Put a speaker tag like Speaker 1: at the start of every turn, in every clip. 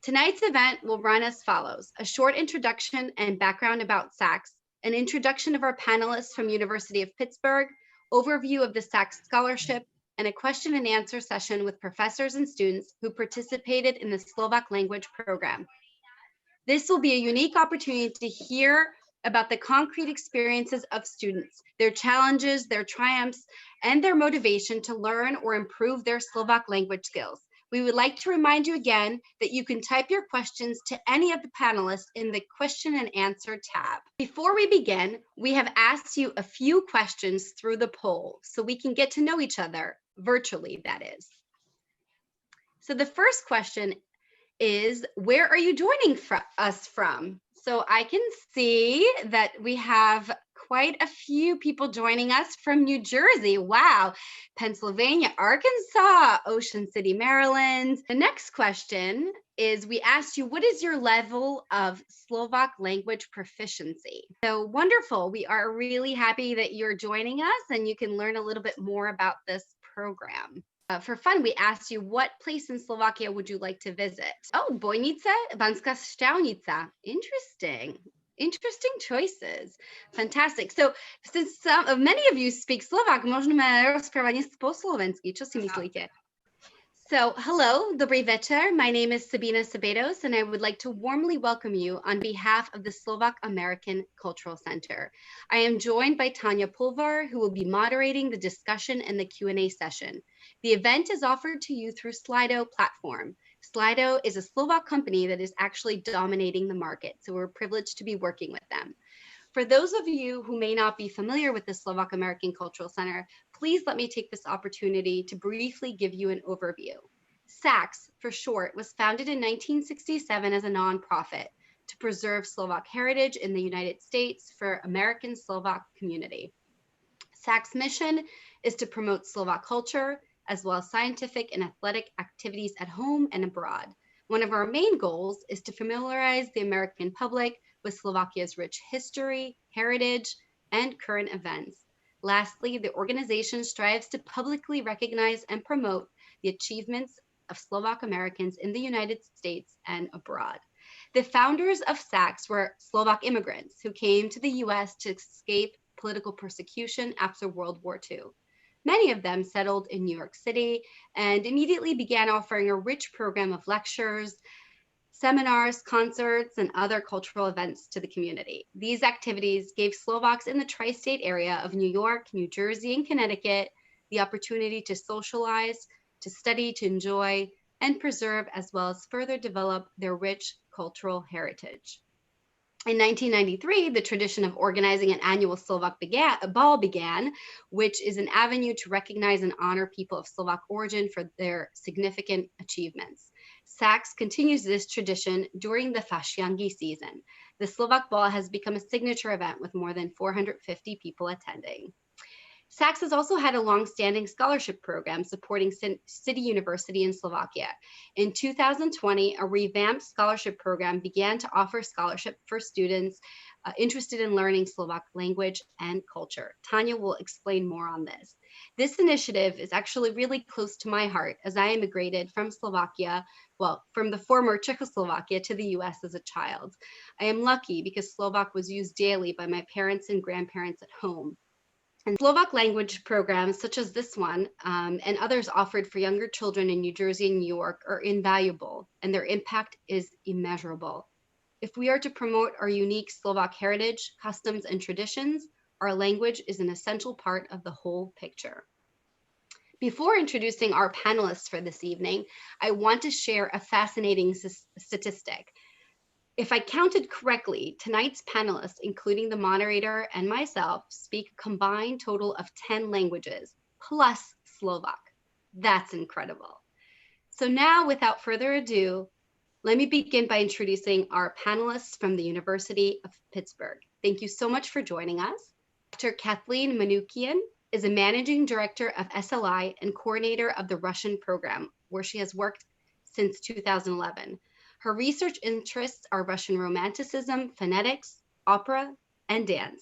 Speaker 1: Tonight's event will run as follows: a short introduction and background about SACS, an introduction of our panelists from University of Pittsburgh, overview of the SACS scholarship, and a question and answer session with professors and students who participated in the Slovak language program. This will be a unique opportunity to hear about the concrete experiences of students, their challenges, their triumphs, and their motivation to learn or improve their Slovak language skills. We would like to remind you again that you can type your questions to any of the panelists in the question and answer tab. Before we begin, we have asked you a few questions through the poll so we can get to know each other, virtually that is. So the first question is, where are you joining us from? So I can see that we have quite a few people joining us from New Jersey. Wow. Pennsylvania, Arkansas, Ocean City, Maryland. The next question is, we asked you, what is your level of Slovak language proficiency? So wonderful. We are really happy that you're joining us and you can learn a little bit more about this program. For fun, we asked you, what place in Slovakia would you like to visit? Oh, Bojnice, Banská Štiavnica. Interesting choices. Fantastic. So since many of you speak Slovak, môžeme rozprávať po slovensky. Čo si myslíte? So hello, dobrý večer. My name is Sabina Sabados, and I would like to warmly welcome you on behalf of the Slovak-American Cultural Center. I am joined by Tanya Pulver, who will be moderating the discussion and the Q&A session. The event is offered to you through Slido platform. Slido is a Slovak company that is actually dominating the market, so we're privileged to be working with them. For those of you who may not be familiar with the Slovak-American Cultural Center, please let me take this opportunity to briefly give you an overview. SACS, for short, was founded in 1967 as a nonprofit to preserve Slovak heritage in the United States for American Slovak community. SACS' mission is to promote Slovak culture, as well as scientific and athletic activities at home and abroad. One of our main goals is to familiarize the American public with Slovakia's rich history, heritage, and current events. Lastly, the organization strives to publicly recognize and promote the achievements of Slovak Americans in the United States and abroad. The founders of SACS were Slovak immigrants who came to the US to escape political persecution after World War II. Many of them settled in New York City and immediately began offering a rich program of lectures, seminars, concerts, and other cultural events to the community. These activities gave Slovaks in the tri-state area of New York, New Jersey, and Connecticut the opportunity to socialize, to study, to enjoy, and preserve, as well as further develop their rich cultural heritage. In 1993, the tradition of organizing an annual Slovak ball began, which is an avenue to recognize and honor people of Slovak origin for their significant achievements. SACS continues this tradition during the Fasiangi season. The Slovak ball has become a signature event with more than 450 people attending. SACS has also had a long-standing scholarship program supporting City University in Slovakia. In 2020, a revamped scholarship program began to offer scholarship for students interested in learning Slovak language and culture. Tanya will explain more on this. This initiative is actually really close to my heart, as I immigrated from Slovakia, from the former Czechoslovakia to the US as a child. I am lucky because Slovak was used daily by my parents and grandparents at home. And Slovak language programs such as this one and others offered for younger children in New Jersey and New York are invaluable, and their impact is immeasurable. If we are to promote our unique Slovak heritage, customs, and traditions, our language is an essential part of the whole picture. Before introducing our panelists for this evening, I want to share a fascinating statistic. If I counted correctly, tonight's panelists, including the moderator and myself, speak a combined total of 10 languages, plus Slovak. That's incredible. So now, without further ado, let me begin by introducing our panelists from the University of Pittsburgh. Thank you so much for joining us. Dr. Kathleen Manukyan is a managing director of SLI and coordinator of the Russian program, where she has worked since 2011. Her research interests are Russian Romanticism, phonetics, opera, and dance.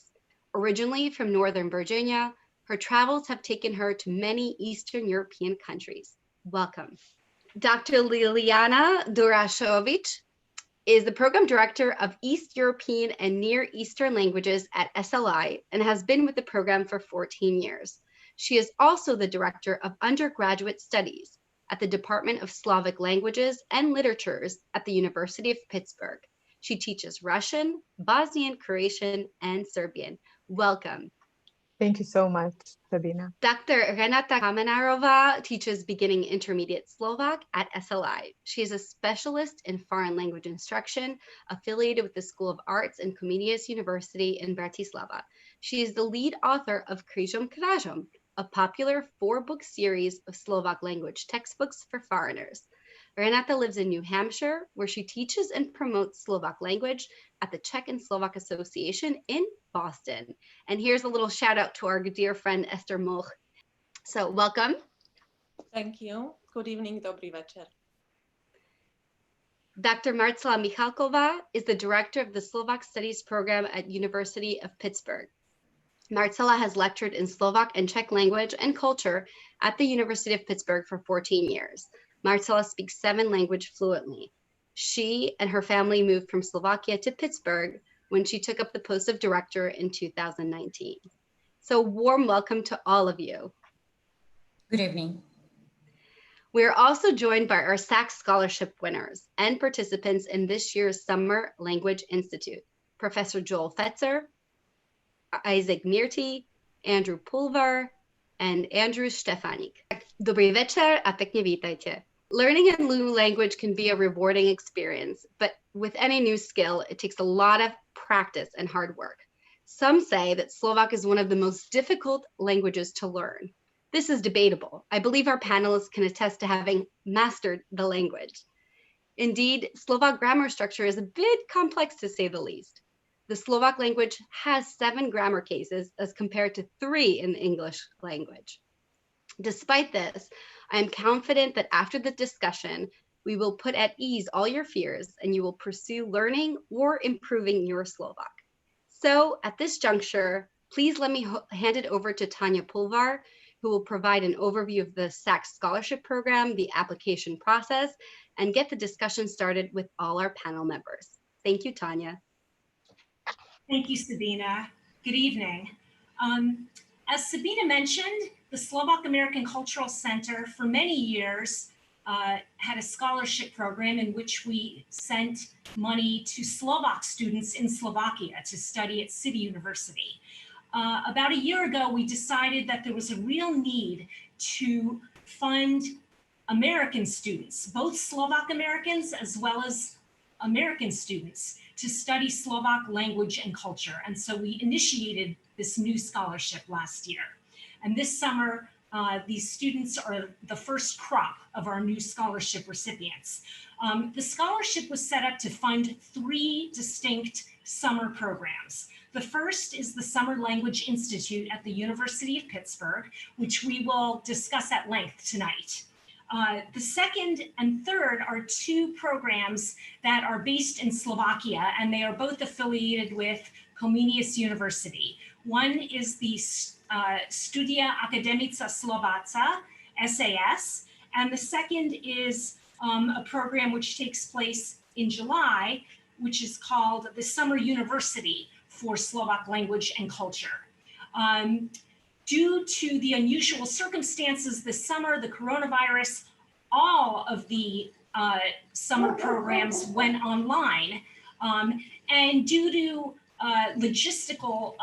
Speaker 1: Originally from Northern Virginia, her travels have taken her to many Eastern European countries. Welcome. Dr. Liliana Durashovic is the Program Director of East European and Near Eastern Languages at SLI and has been with the program for 14 years. She is also the Director of Undergraduate Studies at the Department of Slavic Languages and Literatures at the University of Pittsburgh. She teaches Russian, Bosnian, Croatian, and Serbian. Welcome.
Speaker 2: Thank you so much, Sabina.
Speaker 1: Dr. Renáta Kamenárová teaches beginning intermediate Slovak at SLI. She is a specialist in foreign language instruction, affiliated with the School of Arts and Comenius University in Bratislava. She is the lead author of Krížom Krážom, a popular 4-book series of Slovak language textbooks for foreigners. Renáta lives in New Hampshire, where she teaches and promotes Slovak language at the Czech and Slovak Association in Boston. And here's a little shout out to our dear friend Esther Moch. So welcome.
Speaker 3: Thank you. Good evening, dobrý večer.
Speaker 1: Dr. Marcela Michálková is the director of the Slovak Studies program at University of Pittsburgh. Marcela has lectured in Slovak and Czech language and culture at the University of Pittsburgh for 14 years. Marcela speaks 7 languages fluently. She and her family moved from Slovakia to Pittsburgh when she took up the post of director in 2019. So warm welcome to all of you.
Speaker 4: Good evening.
Speaker 1: We are also joined by our SAC scholarship winners and participants in this year's Summer Language Institute, Professor Joel Fetzer, Isaac Mirti, Andrew Pulver, and Andrew Štefanik. Dobrý večer a pekne vítajte. Learning a new language can be a rewarding experience, but with any new skill, it takes a lot of practice and hard work. Some say that Slovak is one of the most difficult languages to learn. This is debatable. I believe our panelists can attest to having mastered the language. Indeed, Slovak grammar structure is a bit complex to say the least. The Slovak language has 7 grammar cases as compared to 3 in the English language. Despite this, I am confident that after the discussion, we will put at ease all your fears and you will pursue learning or improving your Slovak. So at this juncture, please let me hand it over to Tanya Pulver, who will provide an overview of the SAC scholarship program, the application process, and get the discussion started with all our panel members. Thank you, Tanya.
Speaker 5: Thank you, Sabina. Good evening. As Sabina mentioned, the Slovak-American Cultural Center for many years had a scholarship program in which we sent money to Slovak students in Slovakia to study at City University. About a year ago, we decided that there was a real need to fund American students, both Slovak Americans as well as American students, to study Slovak language and culture. And so we initiated this new scholarship last year. And this summer, these students are the first crop of our new scholarship recipients. The scholarship was set up to fund 3 distinct summer programs. The first is the Summer Language Institute at the University of Pittsburgh, which we will discuss at length tonight. The second and third are 2 programs that are based in Slovakia, and they are both affiliated with Comenius University. One is the Studia Academica Slovácka, SAS, and the second is a program which takes place in July, which is called the Summer University for Slovak Language and Culture. Due to the unusual circumstances this summer, the coronavirus, all of the summer programs went online. And due to logistical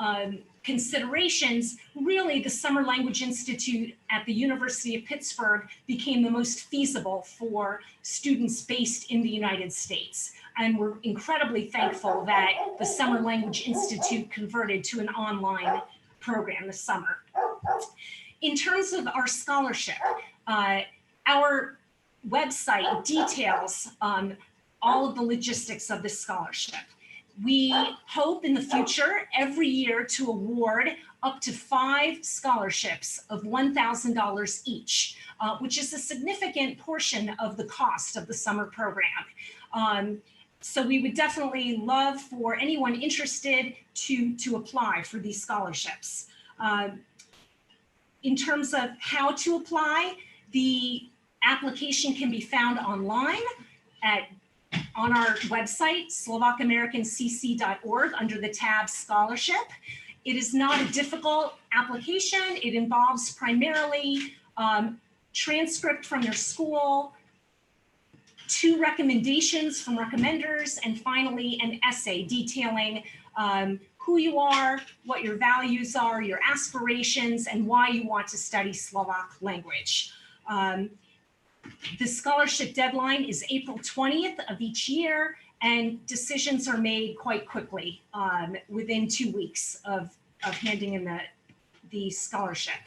Speaker 5: considerations, really the Summer Language Institute at the University of Pittsburgh became the most feasible for students based in the United States. And we're incredibly thankful that the Summer Language Institute converted to an online program this summer. In terms of our scholarship, our website details all of the logistics of this scholarship. We hope in the future every year to award up to 5 scholarships of $1,000 each, which is a significant portion of the cost of the summer program. So we would definitely love for anyone interested to apply for these scholarships. In terms of how to apply, the Application can be found online on our website, Slovak-American.cc.org, under the tab Scholarship. It is not a difficult application. It involves primarily transcript from your school, 2 recommendations from recommenders, and finally an essay detailing who you are, what your values are, your aspirations, and why you want to study Slovak language. The scholarship deadline is April 20th of each year, and decisions are made quite quickly, within 2 weeks of handing in the scholarship.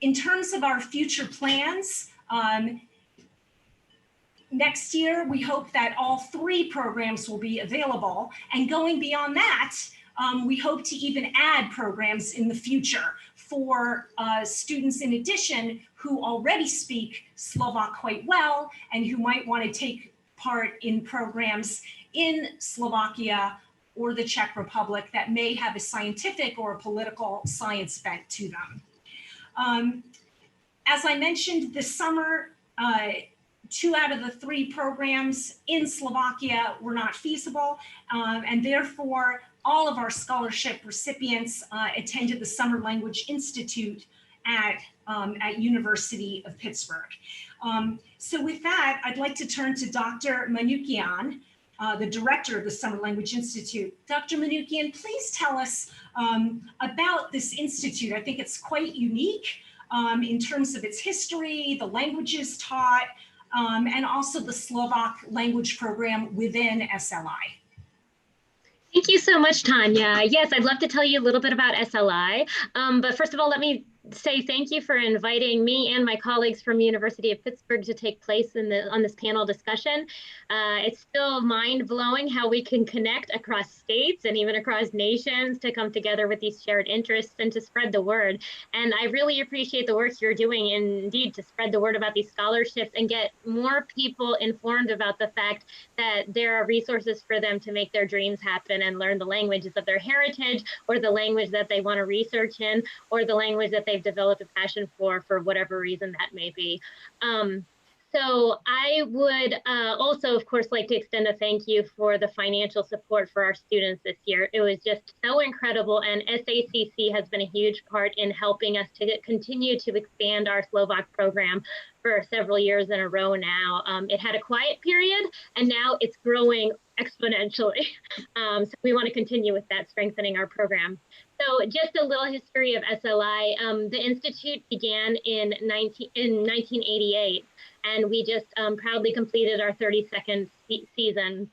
Speaker 5: In terms of our future plans, next year, we hope that all 3 programs will be available. And going beyond that, we hope to even add programs in the future for students in addition who already speak Slovak quite well and who might want to take part in programs in Slovakia or the Czech Republic that may have a scientific or a political science bent to them. As I mentioned, this summer, 2 out of the 3 programs in Slovakia were not feasible, and therefore all of our scholarship recipients attended the Summer Language Institute at University of Pittsburgh. So with that, I'd like to turn to Dr. Manukyan, the director of the Summer Language Institute. Dr. Manukyan, please tell us about this institute. I think it's quite unique in terms of its history, the languages taught, and also the Slovak language program within SLI.
Speaker 6: Thank you so much, Tanya. Yes, I'd love to tell you a little bit about SLI. But first of all, let me say thank you for inviting me and my colleagues from University of Pittsburgh to take place on this panel discussion. It's still mind-blowing how we can connect across states and even across nations to come together with these shared interests and to spread the word. And I really appreciate the work you're doing, indeed, to spread the word about these scholarships and get more people informed about the fact that there are resources for them to make their dreams happen and learn the languages of their heritage, or the language that they want to research in, or the language that they've developed a passion for whatever reason that may be. So I would also, of course, like to extend a thank you for the financial support for our students this year. It was just so incredible, and SACC has been a huge part in helping us to continue to expand our Slovak program for several years in a row now. It had a quiet period, and now it's growing exponentially. So we want to continue with that, strengthening our program. So just a little history of SLI. The Institute began in 1988, and we just proudly completed our 32nd season,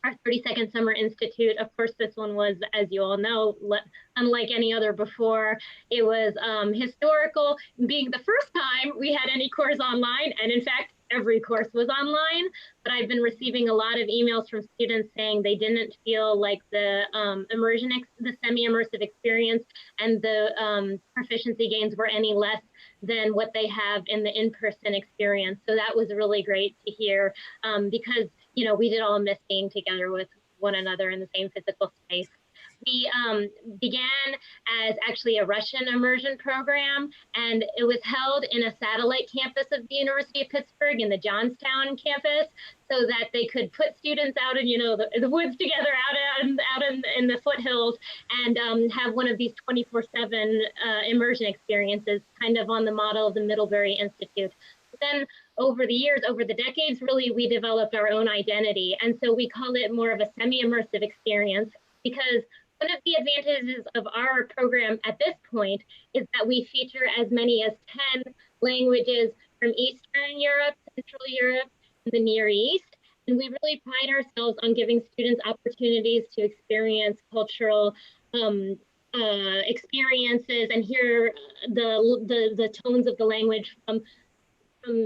Speaker 6: our 32nd Summer Institute. Of course, this one was, as you all know, unlike any other before. It was historical, being the first time we had any course online, and in fact, every course was online. But I've been receiving a lot of emails from students saying they didn't feel like the semi-immersive experience and the proficiency gains were any less than what they have in the in-person experience. So that was really great to hear, because we did all miss being together with one another in the same physical space. We began as actually a Russian immersion program, and it was held in a satellite campus of the University of Pittsburgh in the Johnstown campus, so that they could put students out in the woods together, out in the foothills, and have one of these 24/7 immersion experiences, kind of on the model of the Middlebury Institute. But then over the years, over the decades, really, we developed our own identity, and so we call it more of a semi-immersive experience, because one of the advantages of our program at this point is that we feature as many as 10 languages from Eastern Europe, Central Europe, and the Near East. And we really pride ourselves on giving students opportunities to experience cultural experiences and hear the tones of the language from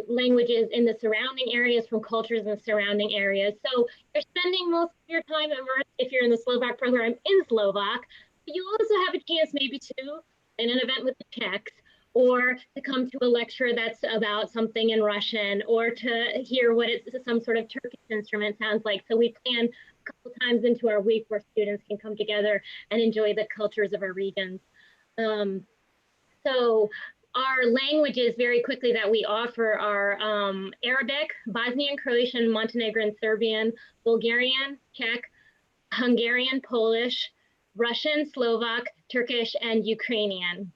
Speaker 6: languages in the surrounding areas, from cultures in the surrounding areas. So you're spending most of your time immersed, if you're in the Slovak program, in Slovak. But you also have a chance maybe to, in an event with the Czechs, or to come to a lecture that's about something in Russian, or to hear what some sort of Turkish instrument sounds like. So we plan a couple times into our week where students can come together and enjoy the cultures of our regions. So Our languages very quickly that we offer are Arabic, Bosnian, Croatian, Montenegrin, Serbian, Bulgarian, Czech, Hungarian, Polish, Russian, Slovak, Turkish, and Ukrainian.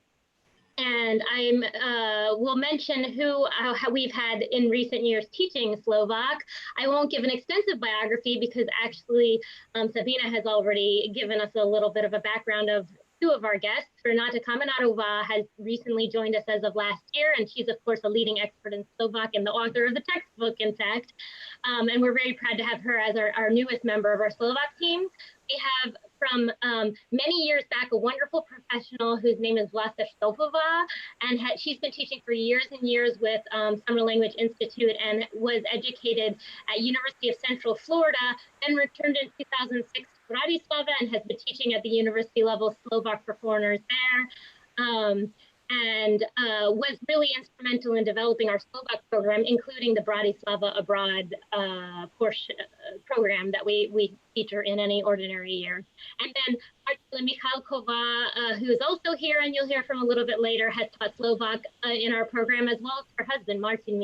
Speaker 6: And I will mention who we've had in recent years teaching Slovak. I won't give an extensive biography because actually Sabina has already given us a little bit of a background of two of our guests. Renáta Kamenárová has recently joined us as of last year, and she's of course a leading expert in Slovak and the author of the textbook, in fact. And we're very proud to have her as our newest member of our Slovak team. We have from many years back a wonderful professional whose name is Vlasta Štolpová, and she's been teaching for years and years with Summer Language Institute and was educated at University of Central Florida, then returned in 2006 to Bratislava and has been teaching at the university level Slovak for foreigners there. And was really instrumental in developing our Slovak program, including the Bratislava Abroad program that we feature in any ordinary year. And then Marcela Michálková, who is also here, and you'll hear from a little bit later, has taught Slovak in our program, as well as her husband, Martin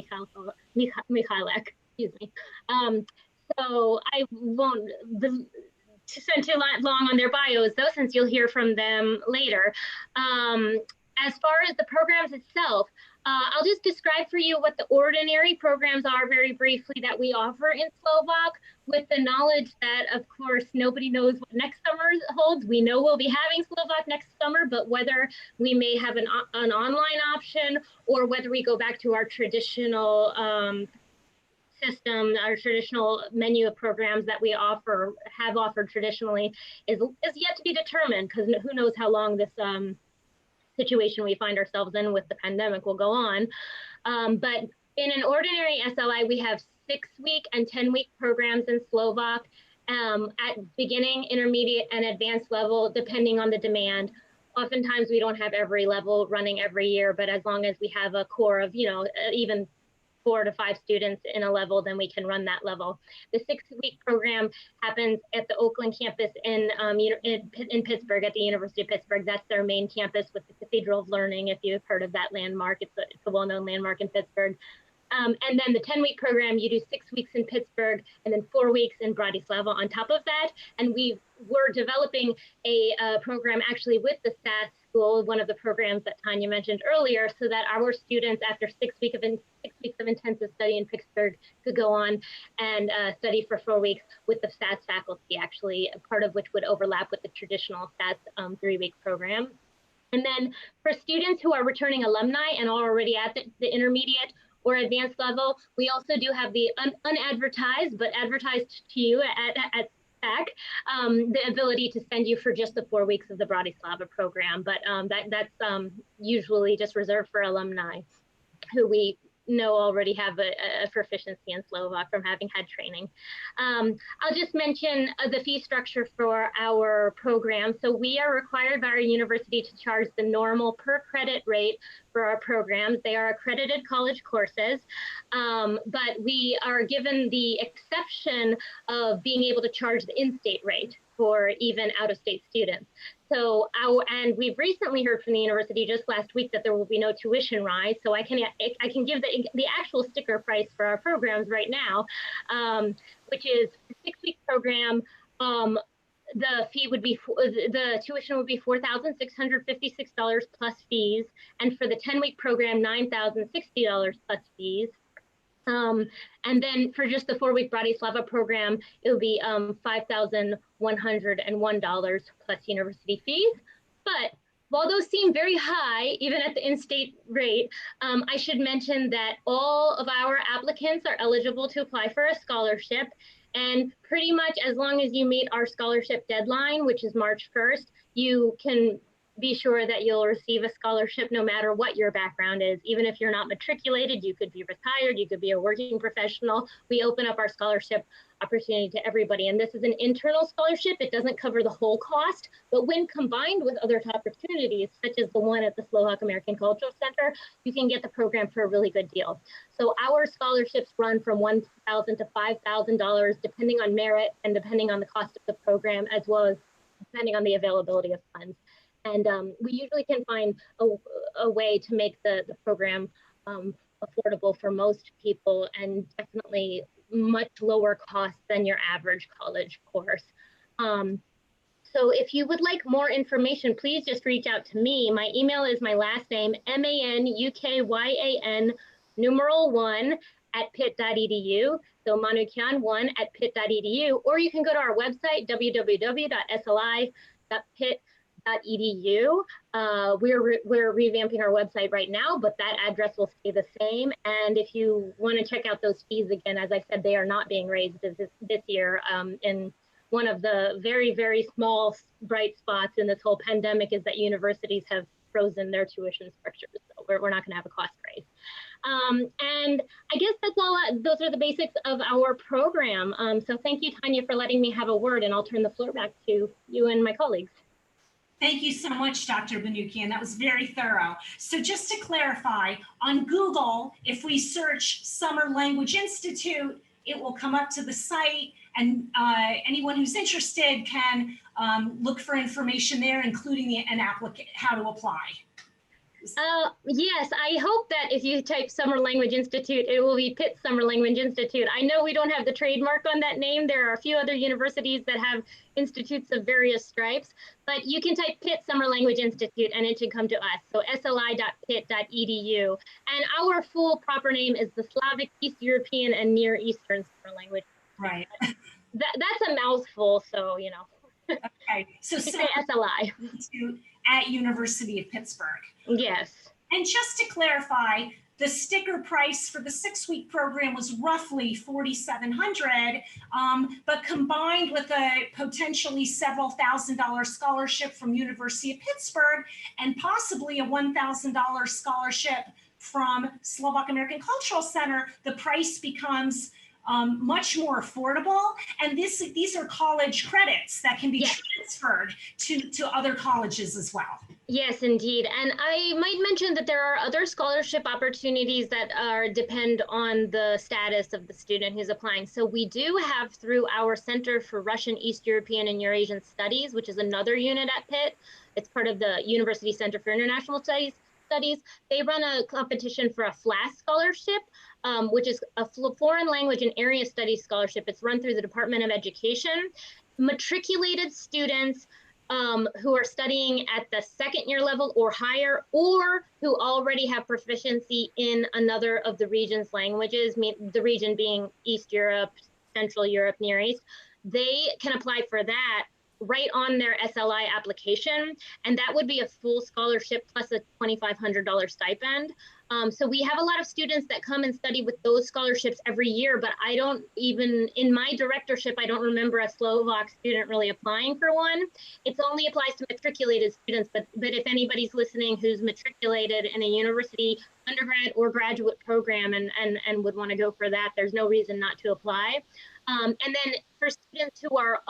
Speaker 6: Michalek, excuse me. So I won't spend too long on their bios, though, since you'll hear from them later. As far as the programs itself, I'll just describe for you what the ordinary programs are very briefly that we offer in Slovak, with the knowledge that, of course, nobody knows what next summer holds. We know we'll be having Slovak next summer, but whether we may have an online option or whether we go back to our traditional system, our traditional menu of programs that we have offered traditionally is yet to be determined, because who knows how long this situation we find ourselves in with the pandemic will go on. But in an ordinary SLI, we have 6-week and 10-week programs in Slovak at beginning, intermediate, and advanced level, depending on the demand. Oftentimes we don't have every level running every year, but as long as we have a core of, even 4 to 5 students in a level, then we can run that level. The 6-week program happens at the Oakland campus in Pittsburgh, at the University of Pittsburgh. That's their main campus with the Cathedral of Learning, if you've heard of that landmark. It's a well-known landmark in Pittsburgh. And then the 10-week program, you do 6 weeks in Pittsburgh and then 4 weeks in Bratislava on top of that. And we're developing a program actually with the SAS school, one of the programs that Tanya mentioned earlier, so that our students, after 6 weeks of intensive study in Pittsburgh, could go on and study for 4 weeks with the SAS faculty, actually, a part of which would overlap with the traditional SAS 3-week program. And then for students who are returning alumni and are already at the intermediate or advanced level, we also do have the unadvertised, but advertised to you at SAC, the ability to send you for just the 4 weeks of the Bratislava program. But that's usually just reserved for alumni who we know already have a proficiency in Slovak from having had training. I'll just mention the fee structure for our program. So we are required by our university to charge the normal per credit rate for our programs. They are accredited college courses, but we are given the exception of being able to charge the in-state rate for even out-of-state students. So, and we've recently heard from the university just last week that there will be no tuition rise. So I can give the actual sticker price for our programs right now, which is a 6-week program. The tuition would be $4,656 plus fees, and for the 10-week program, $9,060 plus fees. And then for just the 4-week Bratislava program, it will be $5,101 plus university fees. But while those seem very high, even at the in-state rate, I should mention that all of our applicants are eligible to apply for a scholarship. And pretty much as long as you meet our scholarship deadline, which is March 1st, you can be sure that you'll receive a scholarship no matter what your background is. Even if you're not matriculated, you could be retired, you could be a working professional. We open up our scholarship opportunity to everybody. And this is an internal scholarship. It doesn't cover the whole cost, but when combined with other opportunities, such as the one at the Slovak-American Cultural Center, you can get the program for a really good deal. So our scholarships run from $1,000 to $5,000, depending on merit and depending on the cost of the program, as well as depending on the availability of funds. And we usually can find a way to make the program affordable for most people, and definitely much lower cost than your average college course. So if you would like more information, please just reach out to me. My email is my last name, Manukyan, numeral 1 at pitt.edu. So Manukyan1 at pitt.edu, or you can go to our website, www.sli.pitt.edu. We're revamping our website right now, but that address will stay the same. And if you want to check out those fees again, as I said, they are not being raised this year. And one of the very, very small bright spots in this whole pandemic is that universities have frozen their tuition structures. So we're not going to have a cost raise. And I guess that's all. Those are the basics of our program. So thank you, Tanya, for letting me have a word, and I'll turn the floor back to you and my colleagues.
Speaker 5: Thank you so much, Dr. Manukyan. That was very thorough. So just to clarify, on Google, if we search Summer Language Institute, it will come up to the site, and anyone who's interested can look for information there, including how to apply.
Speaker 6: Yes, I hope that if you type Summer Language Institute, it will be Pitt Summer Language Institute. I know we don't have the trademark on that name. There are a few other universities that have institutes of various stripes, but you can type Pitt Summer Language Institute and it should come to us. So sli.pitt.edu. And our full proper name is the Slavic, East European, and Near Eastern Summer Language.
Speaker 5: Right.
Speaker 6: That's a mouthful, so, you know.
Speaker 5: Okay, so
Speaker 6: say SLI.
Speaker 5: At University of Pittsburgh.
Speaker 6: Yes.
Speaker 5: And just to clarify, the sticker price for the 6-week program was roughly $4,700, but combined with a potentially several $1,000 scholarship from University of Pittsburgh and possibly a $1,000 scholarship from Slovak-American Cultural Center, the price becomes much more affordable. And these are college credits that can be transferred to other colleges as well.
Speaker 6: Yes, indeed. And I might mention that there are other scholarship opportunities that depend on the status of the student who's applying. So we do have, through our Center for Russian, East European, and Eurasian Studies, which is another unit at Pitt. It's part of the University Center for International Studies. They run a competition for a FLAS scholarship, which is a foreign language and area studies scholarship. It's run through the Department of Education. Matriculated students who are studying at the second-year level or higher, or who already have proficiency in another of the region's languages, the region being East Europe, Central Europe, Near East, they can apply for that right on their SLI application, and that would be a full scholarship plus a $2,500 stipend. So we have a lot of students that come and study with those scholarships every year, but I don't even, in my directorship, I don't remember a Slovak student really applying for one. It only applies to matriculated students, but if anybody's listening who's matriculated in a university undergrad or graduate program and would want to go for that, there's no reason not to apply. And then for students who are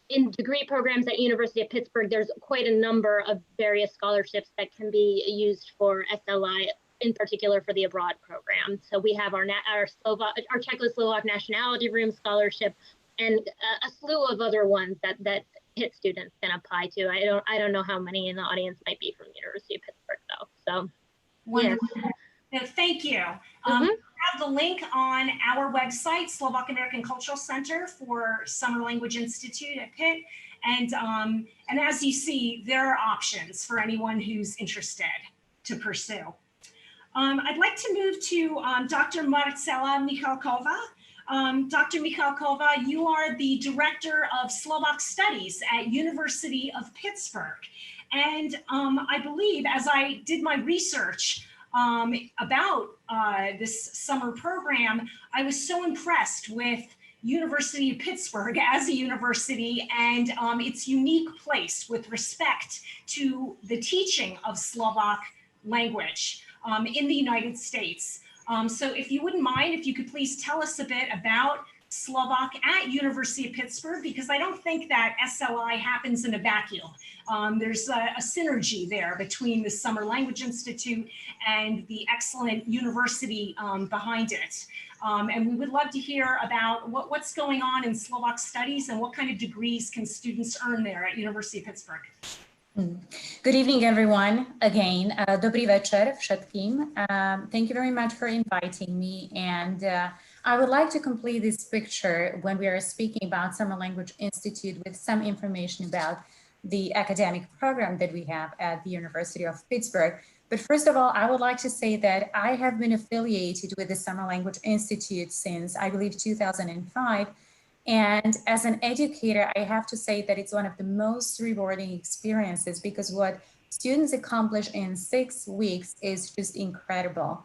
Speaker 6: in degree programs at University of Pittsburgh, there's quite a number of various scholarships that can be used for SLI, in particular for the abroad program. So we have our Czechoslovak Nationality Room Scholarship and a slew of other ones that Pitt students can apply to. I don't know how many in the audience might be from University of Pittsburgh though. So
Speaker 5: wonderful. Yes. Thank you. We have the link on our website, Slovak-American Cultural Center for Summer Language Institute at Pitt. And as you see, there are options for anyone who's interested to pursue. I'd like to move to Dr. Marcela Michálková. Dr. Michálková, you are the Director of Slovak Studies at University of Pittsburgh. And I believe, as I did my research about this summer program, I was so impressed with University of Pittsburgh as a university and its unique place with respect to the teaching of Slovak language in the United States. So if you wouldn't mind, if you could please tell us a bit about Slovak at University of Pittsburgh, because I don't think that SLI happens in a vacuum. There's a synergy there between the Summer Language Institute and the excellent university behind it. And we would love to hear about what's going on in Slovak studies and what kind of degrees can students earn there at University of Pittsburgh.
Speaker 4: Good evening, everyone. Again, dobrý večer všetkým. Thank you very much for inviting me. And I would like to complete this picture when we are speaking about Summer Language Institute with some information about the academic program that we have at the University of Pittsburgh. But first of all, I would like to say that I have been affiliated with the Summer Language Institute since, I believe, 2005. And as an educator, I have to say that it's one of the most rewarding experiences because what students accomplish in 6 weeks is just incredible.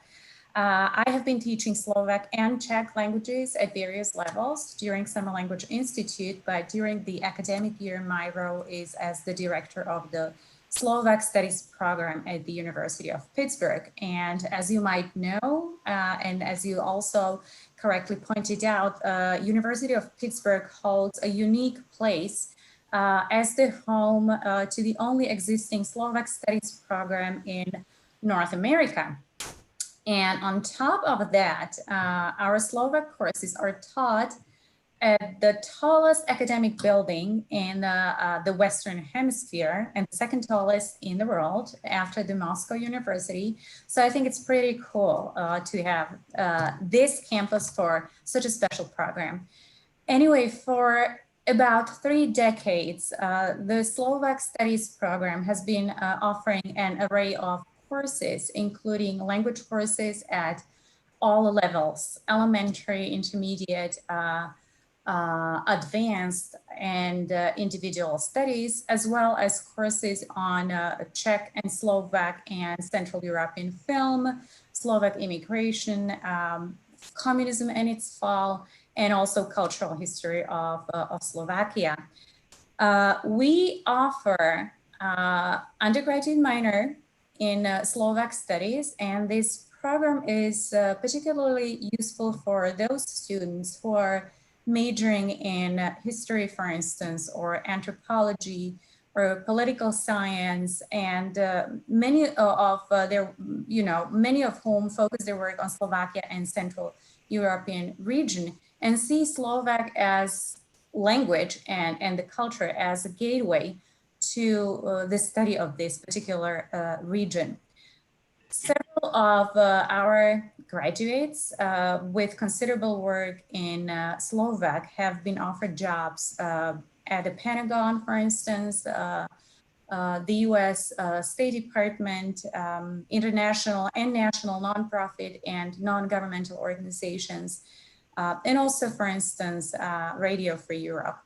Speaker 4: I have been teaching Slovak and Czech languages at various levels during Summer Language Institute, but during the academic year, my role is as the director of the Slovak Studies program at the University of Pittsburgh. And as you might know, and as you also correctly pointed out, University of Pittsburgh holds a unique place as the home to the only existing Slovak Studies program in North America. And on top of that, our Slovak courses are taught at the tallest academic building in the Western Hemisphere and the second tallest in the world after the Moscow University. So I think it's pretty cool to have this campus for such a special program. Anyway, for about 3 decades, the Slovak Studies program has been offering an array of courses, including language courses at all levels, elementary, intermediate, advanced and individual studies, as well as courses on Czech and Slovak and Central European film, Slovak immigration, communism and its fall, and also cultural history of Slovakia. We offer undergraduate minor in Slovak studies, and this program is particularly useful for those students who are majoring in history, for instance, or anthropology or political science, and many of whom focus their work on Slovakia and Central European region and see Slovak as language and the culture as a gateway to the study of this particular region. Several of our graduates with considerable work in Slovak have been offered jobs at the Pentagon, for instance, the US State Department, international and national nonprofit and non-governmental organizations, and also, for instance, Radio Free Europe.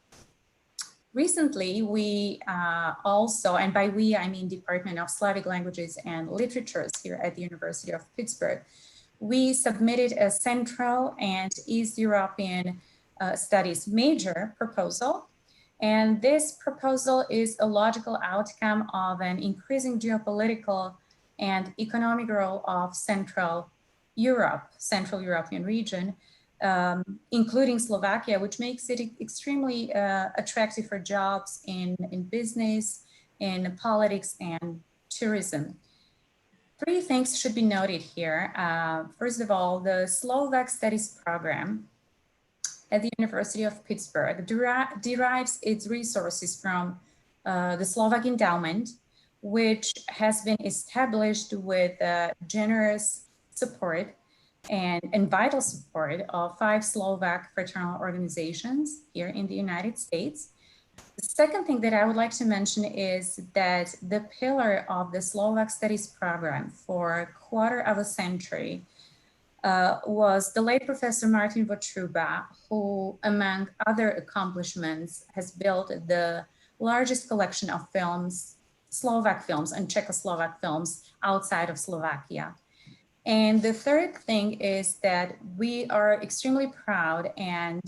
Speaker 4: Recently, we also, and by we, I mean Department of Slavic Languages and Literatures here at the University of Pittsburgh, we submitted a Central and East European Studies major proposal. And this proposal is a logical outcome of an increasing geopolitical and economic role of Central Europe, Central European region, including Slovakia, which makes it extremely attractive for jobs in business, in politics, and tourism. 3 things should be noted here. First of all, the Slovak Studies program at the University of Pittsburgh derives its resources from the Slovak Endowment, which has been established with generous support and vital support of 5 Slovak fraternal organizations here in the United States. The second thing that I would like to mention is that the pillar of the Slovak Studies program for a quarter of a century was the late Professor Martin Votruba, who, among other accomplishments, has built the largest collection of films, Slovak films and Czechoslovak films outside of Slovakia. And the third thing is that we are extremely proud and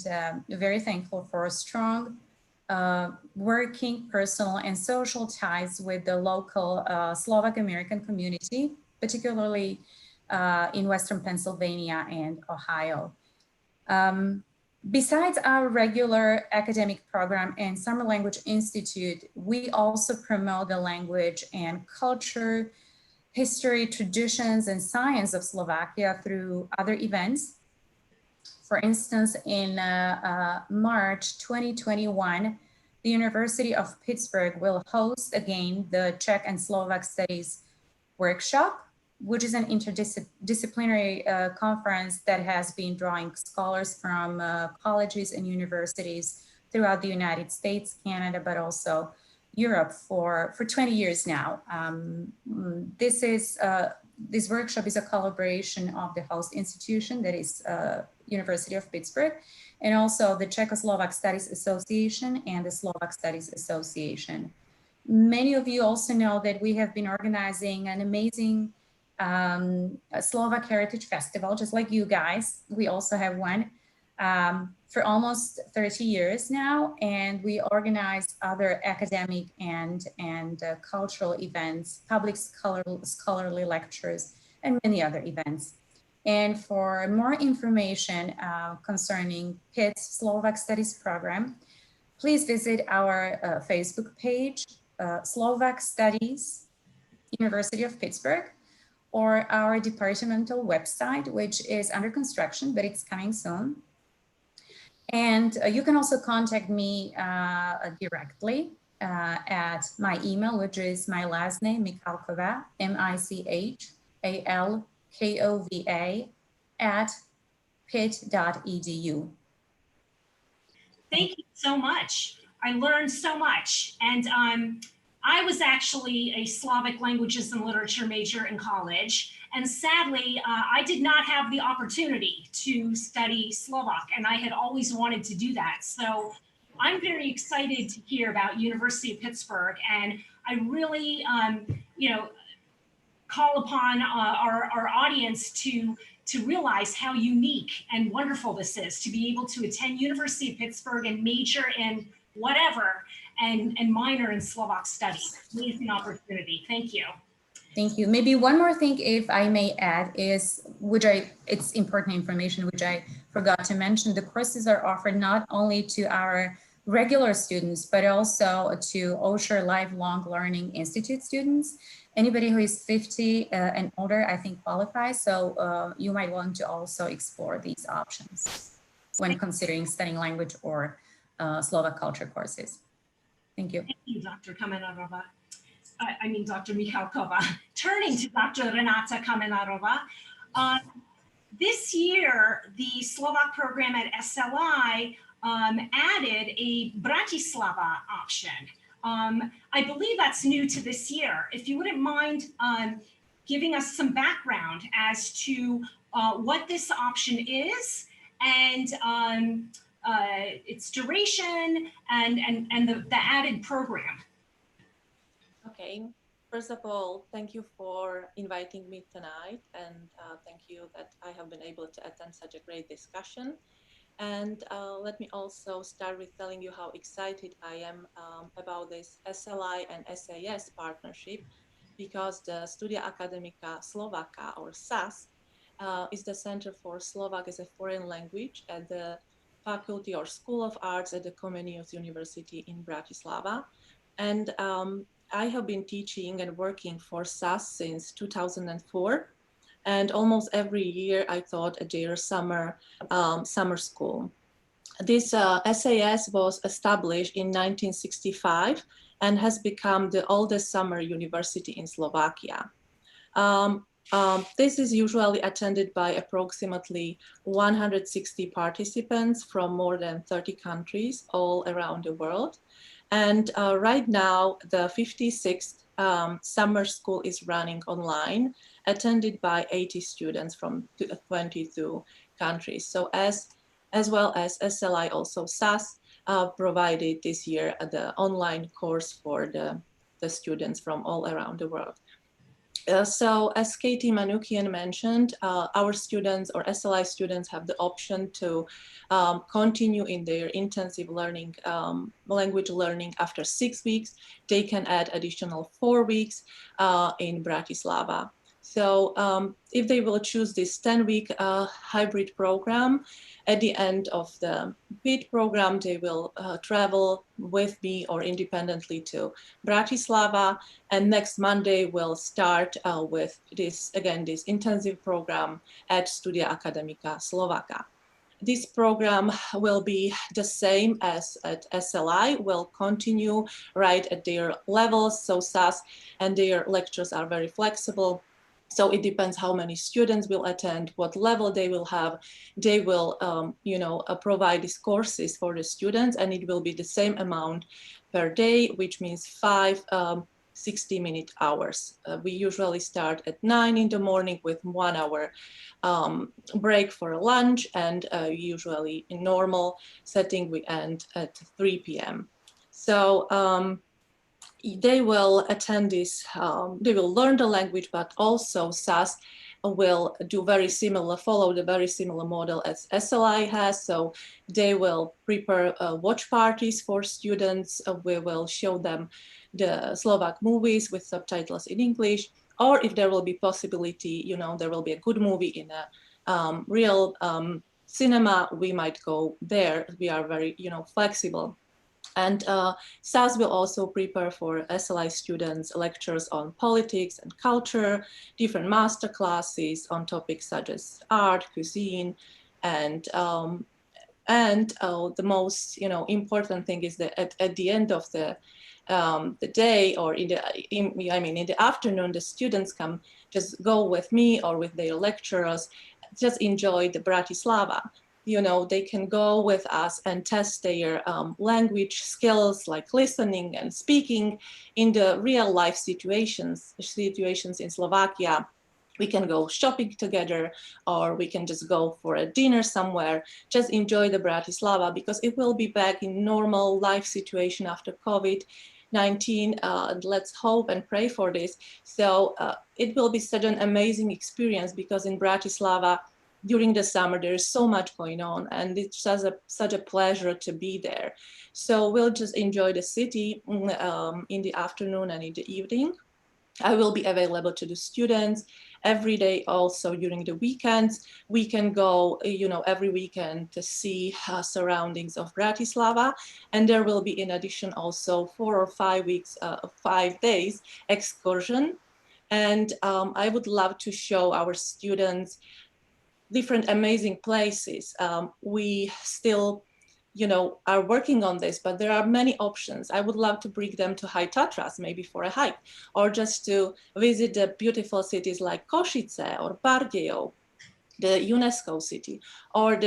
Speaker 4: very thankful for strong working, personal, and social ties with the local Slovak-American community, particularly in Western Pennsylvania and Ohio. Besides our regular academic program and Summer Language Institute, we also promote the language and culture, history, traditions, and science of Slovakia through other events. For instance, in March 2021, the University of Pittsburgh will host again the Czech and Slovak Studies workshop, which is an interdisciplinary conference that has been drawing scholars from colleges and universities throughout the United States, Canada, but also Europe for 20 years now. This workshop is a collaboration of the host institution, that is University of Pittsburgh, and also the Czechoslovak Studies Association and the Slovak Studies Association. Many of you also know that we have been organizing an amazing Slovak Heritage Festival, just like you guys. We also have one for almost 30 years now, and we organize other academic and cultural events, public scholarly lectures, and many other events. And for more information concerning Pitt's Slovak Studies program, please visit our Facebook page, Slovak Studies, University of Pittsburgh, or our departmental website, which is under construction, but it's coming soon. And you can also contact me directly at my email, which is my last name, Michálková, Michalkova, @pitt.edu.
Speaker 5: Thank you so much. I learned so much. And I was actually a Slavic languages and literature major in college. And sadly, I did not have the opportunity to study Slovak, and I had always wanted to do that. So I'm very excited to hear about University of Pittsburgh. And I really, call upon our audience to realize how unique and wonderful this is, to be able to attend University of Pittsburgh and major in whatever and minor in Slovak studies. Amazing opportunity. Thank you.
Speaker 4: Thank you. Maybe one more thing, if I may add, is it's important information which I forgot to mention. The courses are offered not only to our regular students, but also to Osher Lifelong Learning Institute students. Anybody who is 50 and older, I think, qualifies. So you might want to also explore these options when considering studying language or Slovak culture courses. Thank you.
Speaker 5: Thank you, Dr. Kamenárová. Dr. Michálková. Turning to Dr. Renáta Kamenárová. This year, the Slovak program at SLI added a Bratislava option. I believe that's new to this year. If you wouldn't mind giving us some background as to what this option is and its duration and the added program.
Speaker 3: Okay, first of all, thank you for inviting me tonight, and thank you that I have been able to attend such a great discussion. And let me also start with telling you how excited I am about this SLI and SAS partnership, because the Studia Academica Slovakia, or SAS, is the Center for Slovak as a Foreign Language at the Faculty or School of Arts at the Comenius University in Bratislava. And I have been teaching and working for SAS since 2004. And almost every year I taught at their summer school. This SAS was established in 1965 and has become the oldest summer university in Slovakia. This is usually attended by approximately 160 participants from more than 30 countries all around the world. And right now, the 56th summer school is running online, attended by 80 students from 22 countries. So as well as SLI, also SAS provided this year the online course for the students from all around the world. So as Katie Manukyan mentioned, our students or SLI students have the option to continue in their intensive learning, language learning after 6 weeks. They can add additional 4 weeks in Bratislava. So if they will choose this 10-week hybrid program, at the end of the Pitt program, they will travel with me or independently to Bratislava. And next Monday, we'll start with this intensive program at Studia Academica Slovakia. This program will be the same as at SLI, will continue right at their levels. So SAS and their lectures are very flexible. So it depends how many students will attend, what level they will have. They will, provide these courses for the students, and it will be the same amount per day, which means 5 60-minute hours. We usually start at 9 in the morning with 1 hour break for lunch, and usually in normal setting we end at 3 p.m. So they will attend this, they will learn the language, but also SAS will do follow the very similar model as SLI has. So they will prepare watch parties for students. We will show them the Slovak movies with subtitles in English, or if there will be possibility, there will be a good movie in a real cinema, we might go there. We are very, flexible. And SAS will also prepare for SLI students lectures on politics and culture, different master classes on topics such as art, cuisine, and the most important thing is that at the end of the day, or in the afternoon, the students come just go with me or with their lecturers, just enjoy the Bratislava. They can go with us and test their language skills, like listening and speaking in the real life situations in Slovakia. We can go shopping together, or we can just go for a dinner somewhere, just enjoy the Bratislava, because it will be back in normal life situation after COVID-19. Let's hope and pray for this. So it will be such an amazing experience, because in Bratislava, during the summer, there's so much going on, and it's such a pleasure to be there. So we'll just enjoy the city in the afternoon and in the evening. I will be available to the students every day, also during the weekends. We can go, every weekend to see surroundings of Bratislava. And there will be, in addition, also 4 or 5 weeks, 5 days excursion. And I would love to show our students different amazing places. We still, are working on this, but there are many options. I would love to bring them to High Tatras, maybe for a hike, or just to visit the beautiful cities like Košice or Bardejov, the UNESCO city, or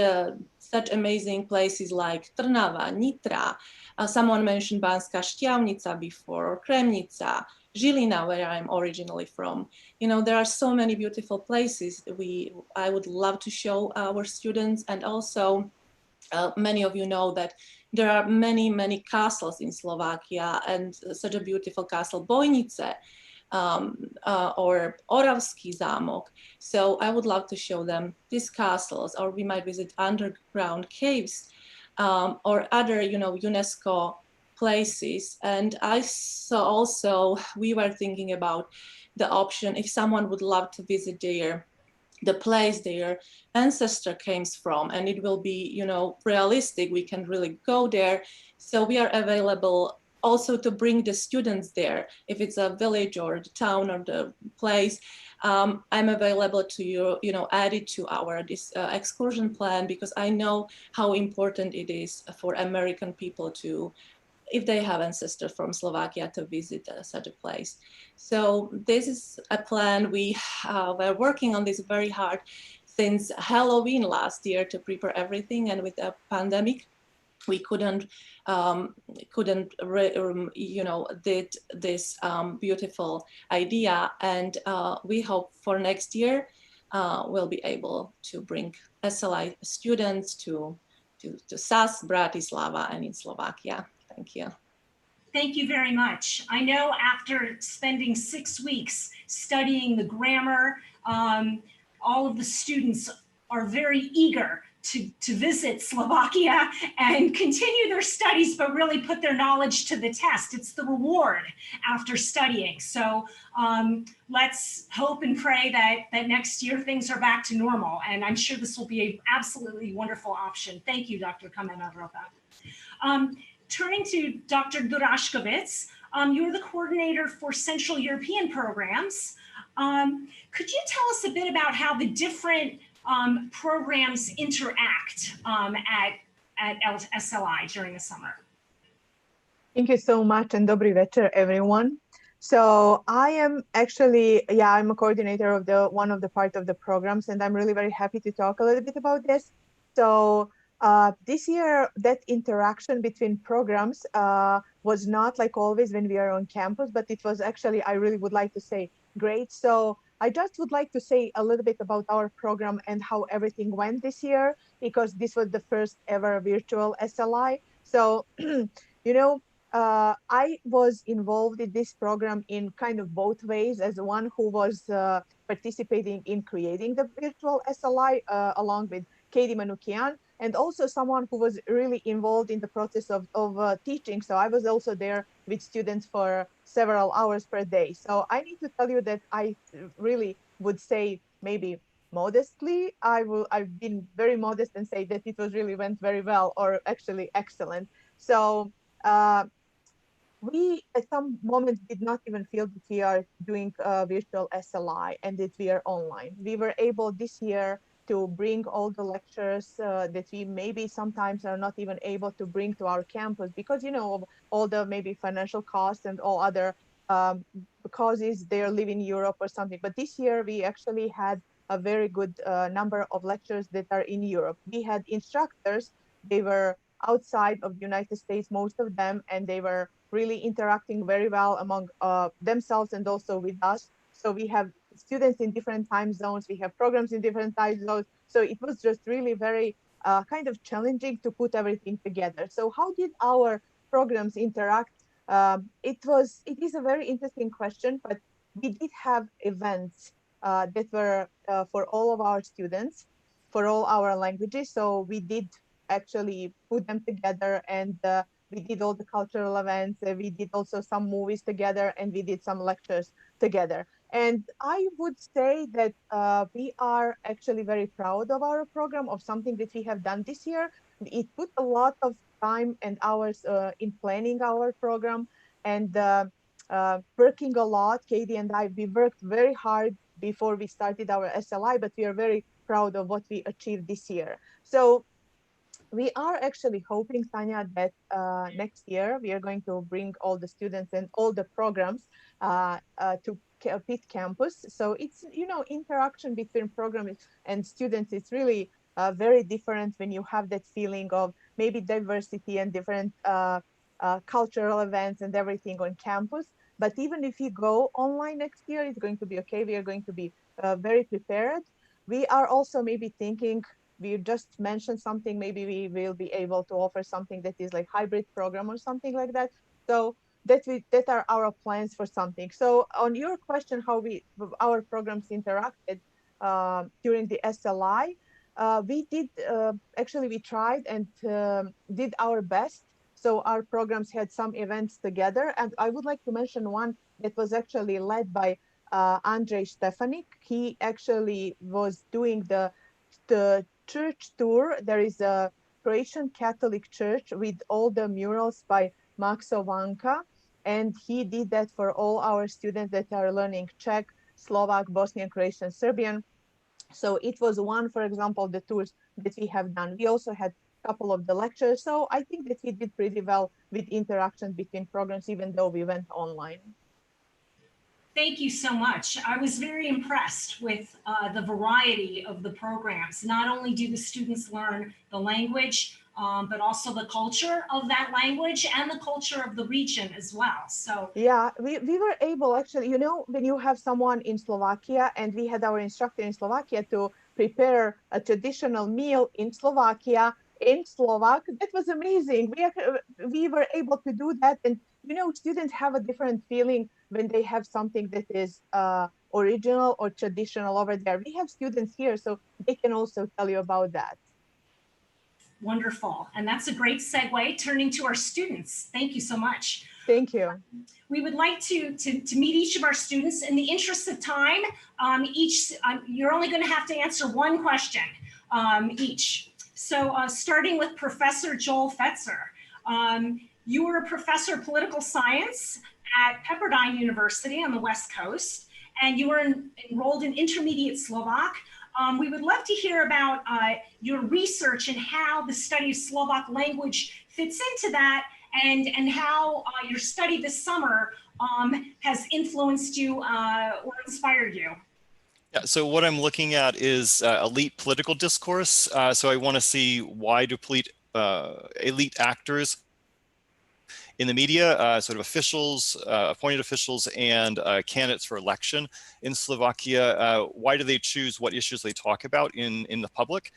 Speaker 3: such amazing places like Trnava, Nitra. Someone mentioned Banská Štiavnica before, or Kremnica, Žilina, where I'm originally from. There are so many beautiful places I would love to show our students. And also, many of you know that there are many, many castles in Slovakia, and such a beautiful castle, Bojnice, or Oravský zámok. So I would love to show them these castles, or we might visit underground caves, or other, UNESCO places. And I saw also, we were thinking about the option, if someone would love to visit the place their ancestor came from, and it will be, realistic, we can really go there. So we are available also to bring the students there. If it's a village or the town or the place, I'm available to add it to our excursion plan, because I know how important it is for American people to, if they have ancestors from Slovakia, to visit such a place. So this is a plan. We were working on this very hard since Halloween last year to prepare everything, and with the pandemic, we couldn't did this beautiful idea, and we hope for next year we'll be able to bring SLI students to SAS, Bratislava, and in Slovakia. Thank you.
Speaker 5: Thank you very much. I know after spending 6 weeks studying the grammar, all of the students are very eager to visit Slovakia and continue their studies, but really put their knowledge to the test. It's the reward after studying. So let's hope and pray that next year things are back to normal. And I'm sure this will be an absolutely wonderful option. Thank you, Dr. Kamenárová. Turning to Dr. Durashkovitz, you're the coordinator for Central European programs. Could you tell us a bit about how the different programs interact at SLI during the summer?
Speaker 2: Thank you so much, and dobry večer, everyone. So I am actually, I'm a coordinator of one of the part of the programs, and I'm really very happy to talk a little bit about this. So this year, that interaction between programs was not like always when we are on campus, but it was actually, I really would like to say, great. So I just would like to say a little bit about our program and how everything went this year, because this was the first ever virtual SLI. So, I was involved in this program in kind of both ways, as one who was participating in creating the virtual SLI along with Katie Manukyan, and also someone who was really involved in the process of teaching. So I was also there with students for several hours per day. So I need to tell you that I really would say, maybe modestly, I've been very modest and say that it went very well, or actually excellent. So we at some moments did not even feel that we are doing virtual SLI and that we are online. We were able this year to bring all the lectures that we maybe sometimes are not even able to bring to our campus because, of all the maybe financial costs and all other causes they live in Europe or something. But this year we actually had a very good number of lectures that are in Europe. We had instructors, they were outside of the United States, most of them, and they were really interacting very well among themselves and also with us. So we have students in different time zones, we have programs in different time zones. So it was just really very kind of challenging to put everything together. So how did our programs interact? It is a very interesting question, but we did have events that were for all of our students, for all our languages. So we did actually put them together, and we did all the cultural events. We did also some movies together, and we did some lectures together. And I would say that we are actually very proud of our program, of something that we have done this year. It put a lot of time and hours in planning our program and working a lot. Katie and I, we worked very hard before we started our SLI, but we are very proud of what we achieved this year. So we are actually hoping, Tanya, that next year we are going to bring all the students and all the programs to Pitt campus. So it's, interaction between programs and students is really very different when you have that feeling of maybe diversity and different cultural events and everything on campus. But even if you go online next year, it's going to be okay. We are going to be very prepared. We are also maybe thinking, we just mentioned something, maybe we will be able to offer something that is like hybrid program or something like that. So that are our plans for something. So on your question, how our programs interacted during the SLI, we did actually we tried and did our best. So our programs had some events together, and I would like to mention one that was actually led by Andrej Stefanik. He actually was doing the church tour. There is a Croatian Catholic church with all the murals by Michálková, and he did that for all our students that are learning Czech, Slovak, Bosnian, Croatian, Serbian. So it was one, for example, the tours that we have done. We also had a couple of the lectures. So I think that we did pretty well with interactions between programs, even though we went online.
Speaker 5: Thank you so much. I was very impressed with the variety of the programs. Not only do the students learn the language, but also the culture of that language and the culture of the region as well. So
Speaker 2: yeah, we were able actually, when you have someone in Slovakia, and we had our instructor in Slovakia to prepare a traditional meal in Slovakia in Slovak, that was amazing. We were able to do that, and students have a different feeling when they have something that is original or traditional over there. We have students here, so they can also tell you about that.
Speaker 5: Wonderful. And that's a great segue, turning to our students. Thank you so much.
Speaker 2: Thank you.
Speaker 5: We would like to meet each of our students. In the interest of time, you're only going to have to answer one question each. So starting with Professor Joel Fetzer. You were a professor of political science at Pepperdine University on the West Coast, and you were enrolled in intermediate Slovak. We would love to hear about your research and how the study of Slovak language fits into that, and how your study this summer has influenced you or inspired you.
Speaker 7: Yeah, so what I'm looking at is elite political discourse. So I want to see why do elite actors in the media, sort of officials, appointed officials, and candidates for election in Slovakia, why do they choose what issues they talk about in the public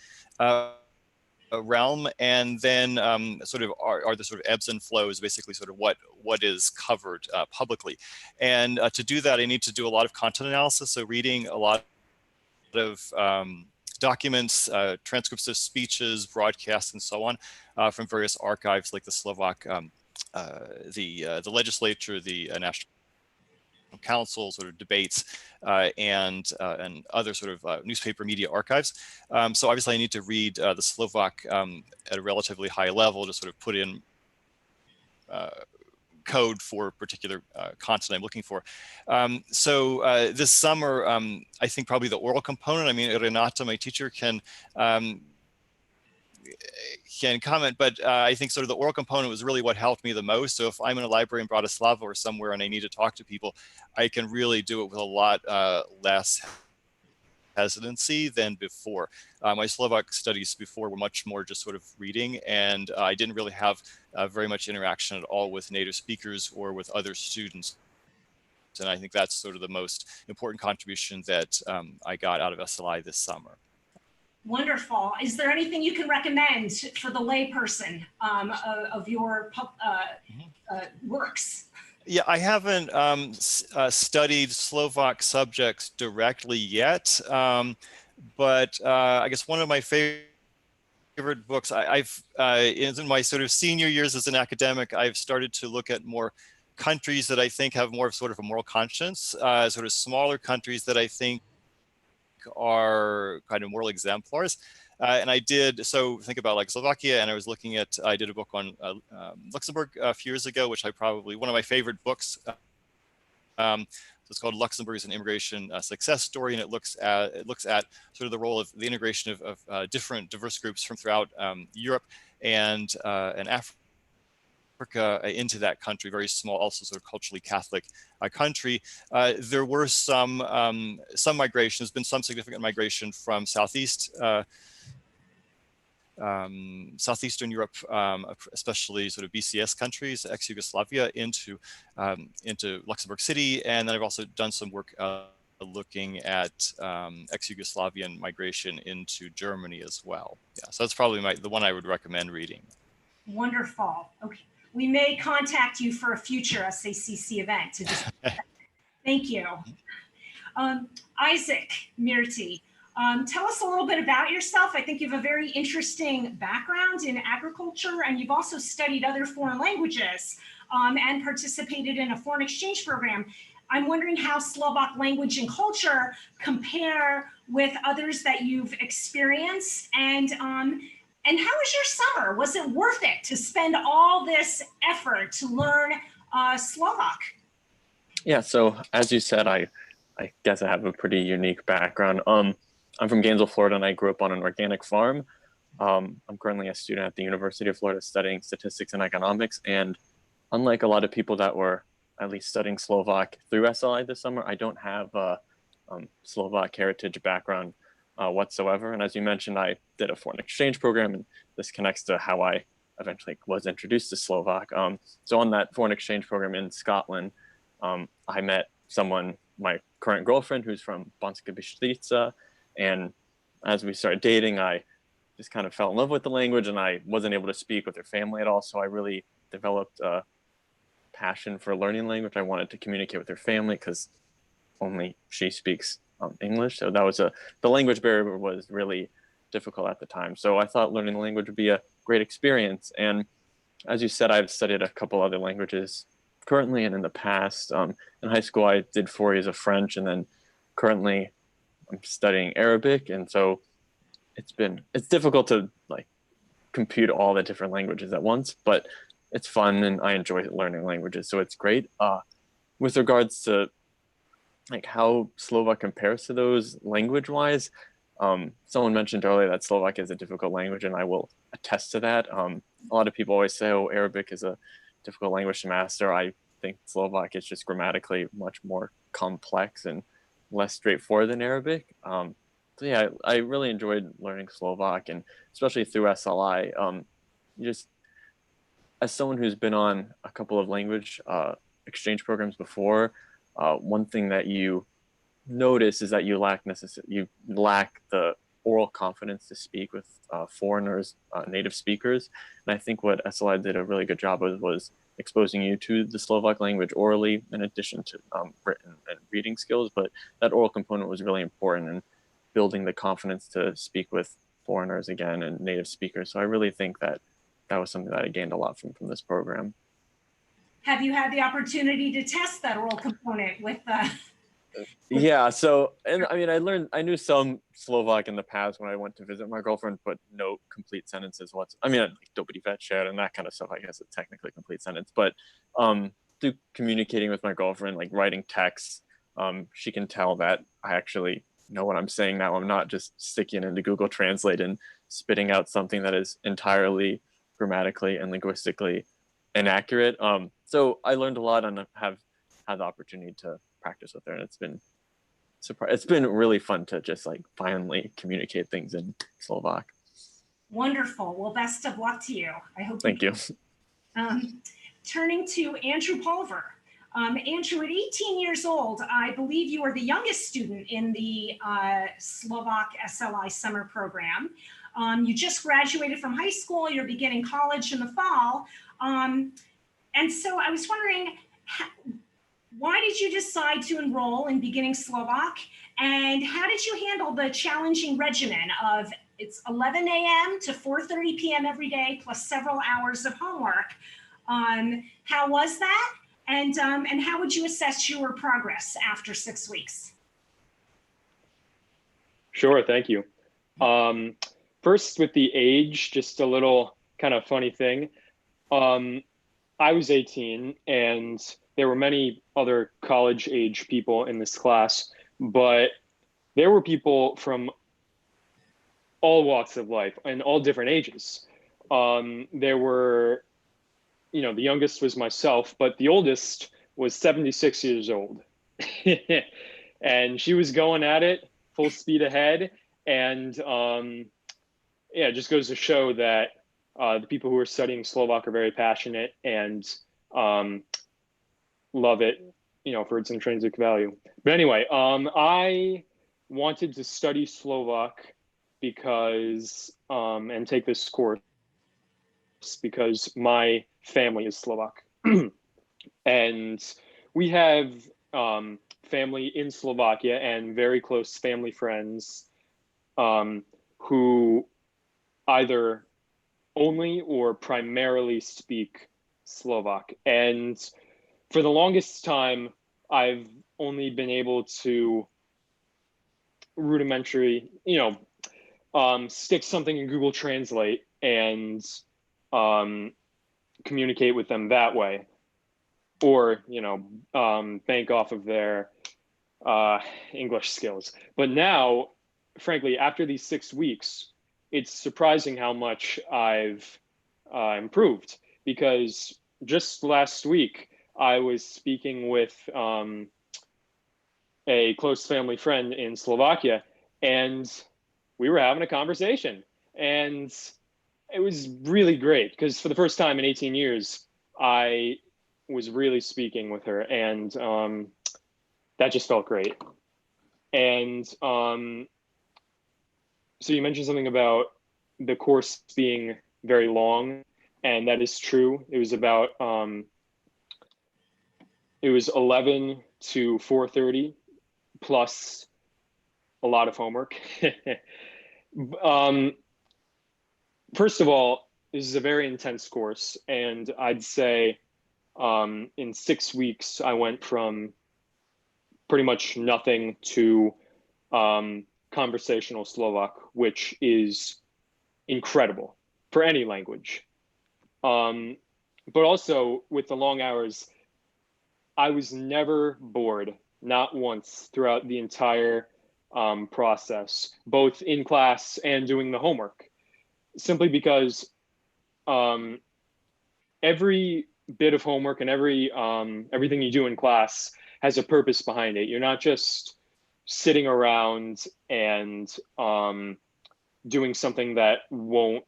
Speaker 7: realm? And then sort of are the sort of ebbs and flows, basically sort of what is covered publicly. And to do that, I need to do a lot of content analysis. So reading a lot of documents, transcripts of speeches, broadcasts, and so on from various archives like the Slovak, the legislature, the National Council, sort of debates, and other sort of newspaper media archives. So obviously I need to read the Slovak at a relatively high level to sort of put in code for particular content I'm looking for. So this summer, I think probably the oral component, I mean, Renáta, my teacher, can comment, but I think sort of the oral component was really what helped me the most. So if I'm in a library in Bratislava or somewhere and I need to talk to people, I can really do it with a lot less hesitancy than before. My Slovak studies before were much more just sort of reading, and I didn't really have very much interaction at all with native speakers or with other students. And I think that's sort of the most important contribution that I got out of SLI this summer.
Speaker 5: Wonderful. Is there anything you can recommend for the layperson of your works?
Speaker 7: Yeah, I haven't studied Slovak subjects directly yet, but I guess one of my favorite books, in my sort of senior years as an academic, I've started to look at more countries that I think have more of sort of a moral conscience, sort of smaller countries that I think are kind of moral exemplars. And I did, so think about like Slovakia, and I did a book on Luxembourg a few years ago, which one of my favorite books. So it's called Luxembourg as an Immigration Success Story, and it looks at sort of the role of the integration of different diverse groups from throughout Europe and Africa into that country, very small, also sort of culturally Catholic country. There were some migration. There's been some significant migration from Southeastern Europe, especially sort of BCS countries, ex-Yugoslavia, into Luxembourg City. And then I've also done some work looking at ex-Yugoslavian migration into Germany as well. Yeah, so that's probably the one I would recommend reading.
Speaker 5: Wonderful. Okay, we may contact you for a future SACC event. Thank you. Isaac Mirti. Tell us a little bit about yourself. I think you have a very interesting background in agriculture, and you've also studied other foreign languages and participated in a foreign exchange program. I'm wondering how Slovak language and culture compare with others that you've experienced, and how was your summer? Was it worth it to spend all this effort to learn Slovak?
Speaker 8: Yeah, so as you said, I guess I have a pretty unique background. I'm from Gainesville, Florida, and I grew up on an organic farm. I'm currently a student at the University of Florida studying statistics and economics. And unlike a lot of people that were at least studying Slovak through SLI this summer, I don't have a Slovak heritage background whatsoever. And as you mentioned, I did a foreign exchange program, and this connects to how I eventually was introduced to Slovak. So on that foreign exchange program in Scotland, I met my current girlfriend, who's from Banska Bystrica. And as we started dating, I just kind of fell in love with the language, and I wasn't able to speak with her family at all. So I really developed a passion for learning language. I wanted to communicate with her family because only she speaks English. So that was the language barrier was really difficult at the time. So I thought learning the language would be a great experience. And as you said, I've studied a couple other languages currently and in the past. In high school, I did 4 years of French, and then currently I'm studying Arabic. And so it's difficult to like compute all the different languages at once, but it's fun and I enjoy learning languages. So it's great. With regards to like how Slovak compares to those language wise, Someone mentioned earlier that Slovak is a difficult language, and I will attest to that. A lot of people always say, oh, Arabic is a difficult language to master. I think Slovak is just grammatically much more complex and less straightforward than Arabic. So yeah, I really enjoyed learning Slovak, and especially through SLI. Just as someone who's been on a couple of language exchange programs before, one thing that you notice is that you lack the oral confidence to speak with foreigners, native speakers. And I think what SLI did a really good job of was exposing you to the Slovak language orally, in addition to written and reading skills. But that oral component was really important in building the confidence to speak with foreigners again and native speakers. So I really think that that was something that I gained a lot from this program.
Speaker 5: Have you had the opportunity to test that oral component with
Speaker 8: Yeah, so, and I mean, I knew some Slovak in the past when I went to visit my girlfriend, but no complete sentences I mean, like dobrý večer and that kind of stuff, I guess it's technically a complete sentence, but through communicating with my girlfriend, like writing texts, she can tell that I actually know what I'm saying now. I'm not just sticking it into Google Translate and spitting out something that is entirely grammatically and linguistically inaccurate. So I learned a lot and have had the opportunity to practice with her, and it's been really fun to just like finally communicate things in Slovak.
Speaker 5: Wonderful. Well, best of luck to you. I hope.
Speaker 8: Thank you.
Speaker 5: Turning to Andrew Pulver. Andrew, at 18 years old, I believe you are the youngest student in the Slovak SLI summer program. You just graduated from high school. You're beginning college in the fall. And so I was wondering, why did you decide to enroll in beginning Slovak? And how did you handle the challenging regimen of it's 11 a.m. to 4:30 p.m. every day, plus several hours of homework? How was that? And how would you assess your progress after 6 weeks?
Speaker 9: Sure, thank you. First, with the age, just a little kind of funny thing. I was 18, and there were many other college age people in this class, but there were people from all walks of life and all different ages. There were, the youngest was myself, but the oldest was 76 years old. And she was going at it full speed ahead. And yeah, it just goes to show that the people who are studying Slovak are very passionate and love it, for its intrinsic value. But anyway, I wanted to study Slovak because, and take this course because my family is Slovak. And we have family in Slovakia and very close family friends who either only or primarily speak Slovak. And for the longest time, I've only been able to rudimentary, stick something in Google Translate and communicate with them that way, or, bank off of their English skills. But now, frankly, after these 6 weeks, it's surprising how much I've improved, because just last week, I was speaking with a close family friend in Slovakia, and we were having a conversation, and it was really great because for the first time in 18 years, I was really speaking with her, and that just felt great. And so you mentioned something about the course being very long, and that is true. It was about it was 11 to 4:30 plus a lot of homework. First of all, this is a very intense course, and I'd say in 6 weeks, I went from pretty much nothing to conversational Slovak, which is incredible for any language. But also with the long hours, I was never bored, not once throughout the entire process, both in class and doing the homework, simply because every bit of homework and everything you do in class has a purpose behind it. You're not just sitting around and doing something that won't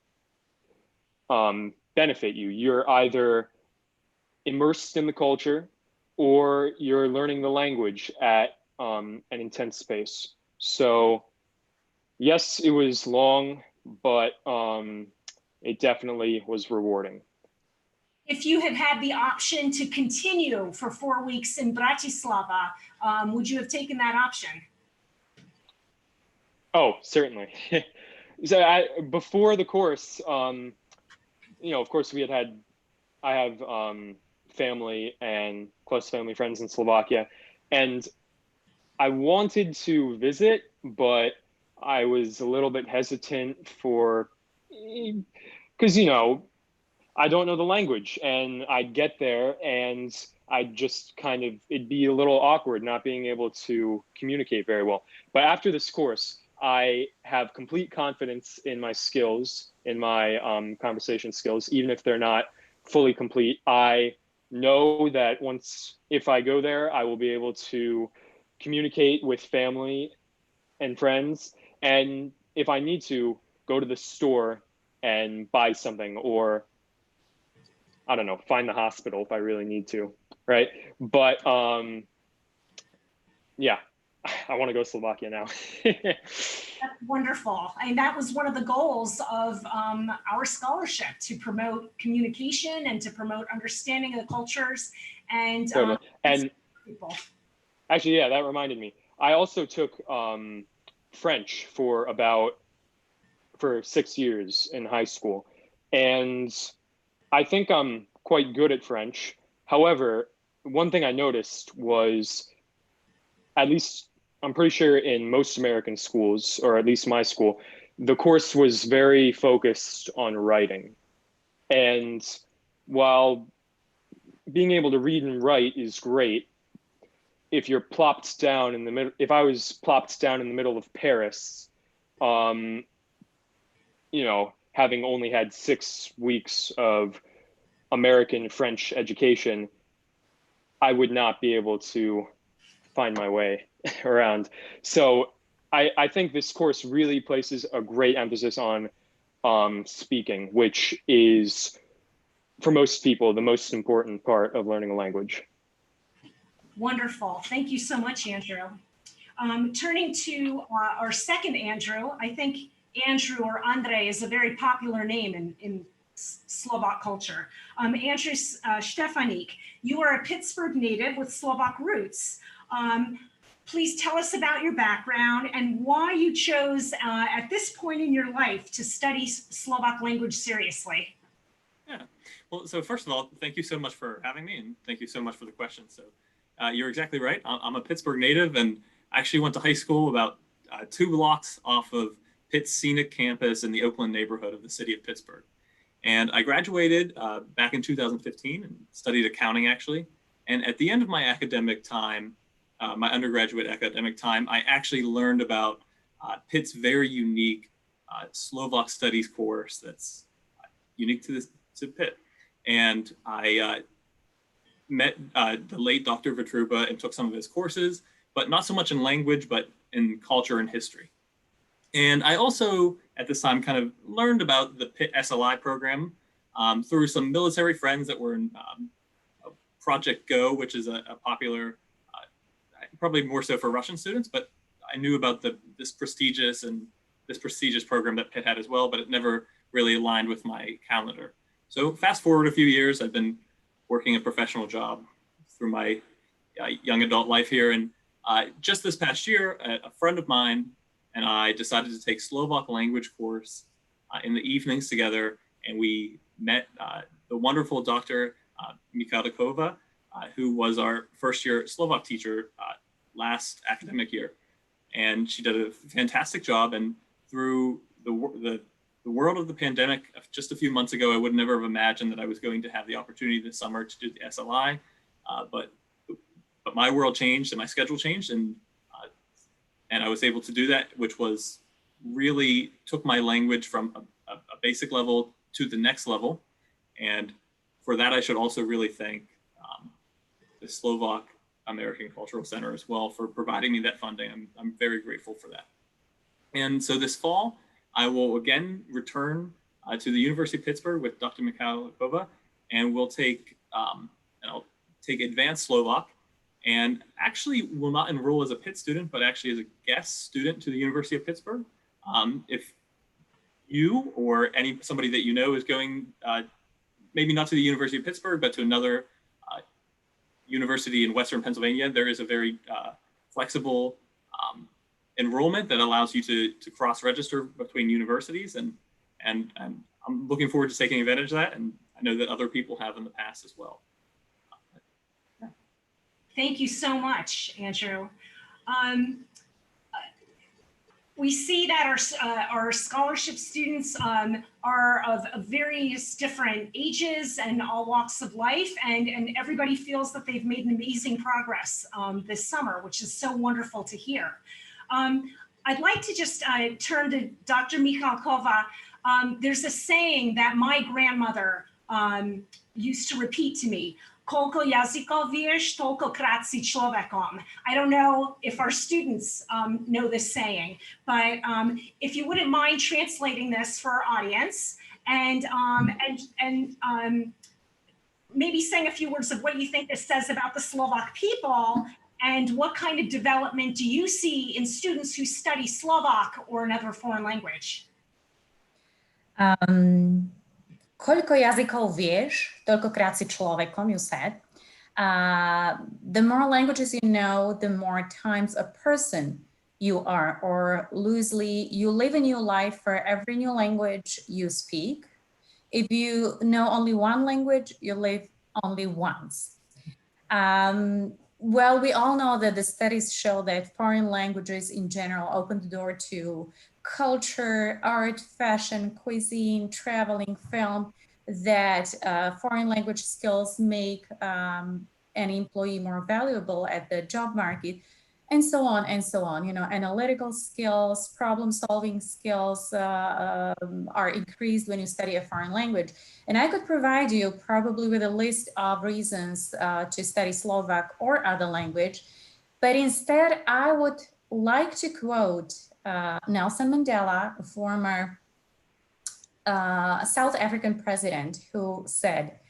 Speaker 9: benefit you. You're either immersed in the culture or you're learning the language at an intense pace. So yes, it was long, but it definitely was rewarding.
Speaker 5: If you had had the option to continue for 4 weeks in Bratislava, would you have taken that option?
Speaker 9: Oh, certainly. So before the course, you know, of course I have family and close family friends in Slovakia, and I wanted to visit, but I was a little bit hesitant because, you know, I don't know the language, and I'd get there and I'd just it'd be a little awkward not being able to communicate very well. But after this course, I have complete confidence in my skills, in my conversation skills, even if they're not fully complete. I know that if I go there, I will be able to communicate with family and friends. And if I need to, go to the store and buy something, or I don't know, find the hospital if I really need to, right? But yeah, I want to go to Slovakia now.
Speaker 5: That's wonderful. And that was one of the goals of our scholarship, to promote communication and to promote understanding of the cultures and people.
Speaker 9: Actually, yeah, that reminded me. I also took French for 6 years in high school. And I think I'm quite good at French. However, one thing I noticed was, at least I'm pretty sure in most American schools, or at least my school, the course was very focused on writing. And while being able to read and write is great, if you're plopped down in the middle, if I was plopped down in the middle of Paris, you know, having only had 6 weeks of American French education, I would not be able to find my way around. So I think this course really places a great emphasis on speaking, which is, for most people, the most important part of learning a language.
Speaker 5: Wonderful. Thank you so much, Andrew. Turning to our second Andrew, I think Andrew or Andre is a very popular name in Slovak culture. Andrew Štefaník, you are a Pittsburgh native with Slovak roots. Please tell us about your background and why you chose at this point in your life to study Slovak language seriously.
Speaker 10: Yeah, well, so first of all, thank you so much for having me, and thank you so much for the question. So you're exactly right. I'm a Pittsburgh native, and I actually went to high school about 2 blocks off of Pitt's scenic campus in the Oakland neighborhood of the city of Pittsburgh. And I graduated back in 2015 and studied accounting, actually. And at the end of my academic time, my undergraduate academic time, I actually learned about Pitt's very unique Slovak studies course that's unique to Pitt. And I met the late Dr. Vitruba and took some of his courses, but not so much in language, but in culture and history. And I also, at this time, kind of learned about the Pitt SLI program through some military friends that were in Project Go, which is a popular, probably more so for Russian students, but I knew about this prestigious program that Pitt had as well, but it never really aligned with my calendar. So fast forward a few years, I've been working a professional job through my young adult life here. And just this past year, a friend of mine and I decided to take Slovak language course in the evenings together. And we met the wonderful Dr. Michálková, who was our first year Slovak teacher last academic year. And she did a fantastic job. And through the world of the pandemic just a few months ago, I would never have imagined that I was going to have the opportunity this summer to do the SLI, but my world changed and my schedule changed. And And I was able to do that, which was really took my language from a basic level to the next level. And for that, I should also really thank the Slovak-American Cultural Center as well for providing me that funding. I'm very grateful for that. And so this fall, I will again return to the University of Pittsburgh with Dr. Michálková, and we'll take, I'll take advanced Slovak, and actually will not enroll as a Pitt student, but actually as a guest student to the University of Pittsburgh. If you or somebody that you know is going, maybe not to the University of Pittsburgh, but to another university in Western Pennsylvania, there is a very flexible enrollment that allows you to cross-register between universities, and I'm looking forward to taking advantage of that, and I know that other people have in the past as well.
Speaker 5: Thank you so much, Andrew. We see that our scholarship students are of various different ages and all walks of life, and everybody feels that they've made an amazing progress this summer, which is so wonderful to hear. I'd like to just turn to Dr. Michálková. There's a saying that my grandmother used to repeat to me: koľko jazykov vieš, toľkokrát si človekom. I don't know if our students know this saying, but if you wouldn't mind translating this for our audience and maybe saying a few words of what you think this says about the Slovak people, and what kind of development do you see in students who study Slovak or another foreign language?
Speaker 4: Koľko jazykov vieš, toľkokrát si človekom, you said. The more languages you know, the more times a person you are, or loosely, you live a new life for every new language you speak. If you know only one language, you live only once. Well, we all know that the studies show that foreign languages in general open the door to culture, art, fashion, cuisine, traveling, film, that foreign language skills make an employee more valuable at the job market, and so on and so on. You know, analytical skills, problem-solving skills are increased when you study a foreign language. And I could provide you probably with a list of reasons to study Slovak or other language, but instead I would like to quote Nelson Mandela, a former South African president, who said,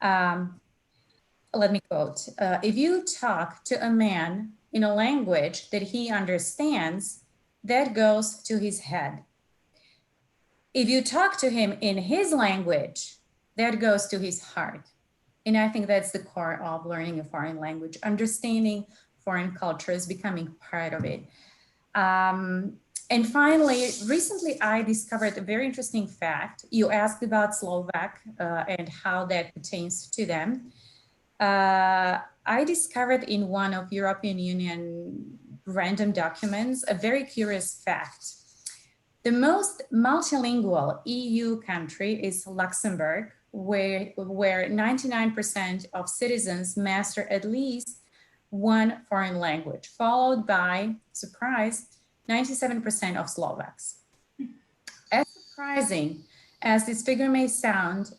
Speaker 4: let me quote, if you talk to a man in a language that he understands, that goes to his head. If you talk to him in his language, that goes to his heart. And I think that's the core of learning a foreign language, understanding foreign cultures, becoming part of it. And finally, recently I discovered a very interesting fact. You asked about Slovak and how that pertains to them. I discovered in one of European Union random documents a very curious fact. The most multilingual EU country is Luxembourg, where 99% of citizens master at least one foreign language, followed by, surprise, 97% of Slovaks. As surprising as this figure may sound,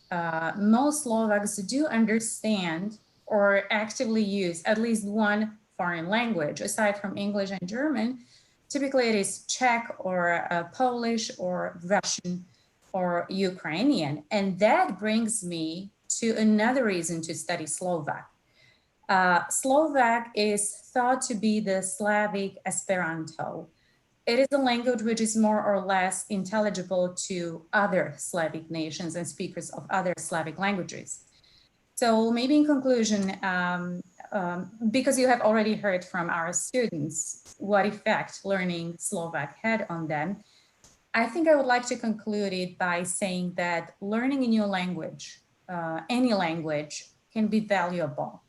Speaker 4: most Slovaks do understand or actively use at least one foreign language. Aside from English and German, typically it is Czech or Polish or Russian or Ukrainian. And that brings me to another reason to study Slovak. Slovak is thought to be the Slavic Esperanto. It is a language which is more or less intelligible to other Slavic nations and speakers of other Slavic languages. So maybe in conclusion, because you have already heard from our students what effect learning Slovak had on them, I think I would like to conclude it by saying that learning a new language, any language, can be valuable,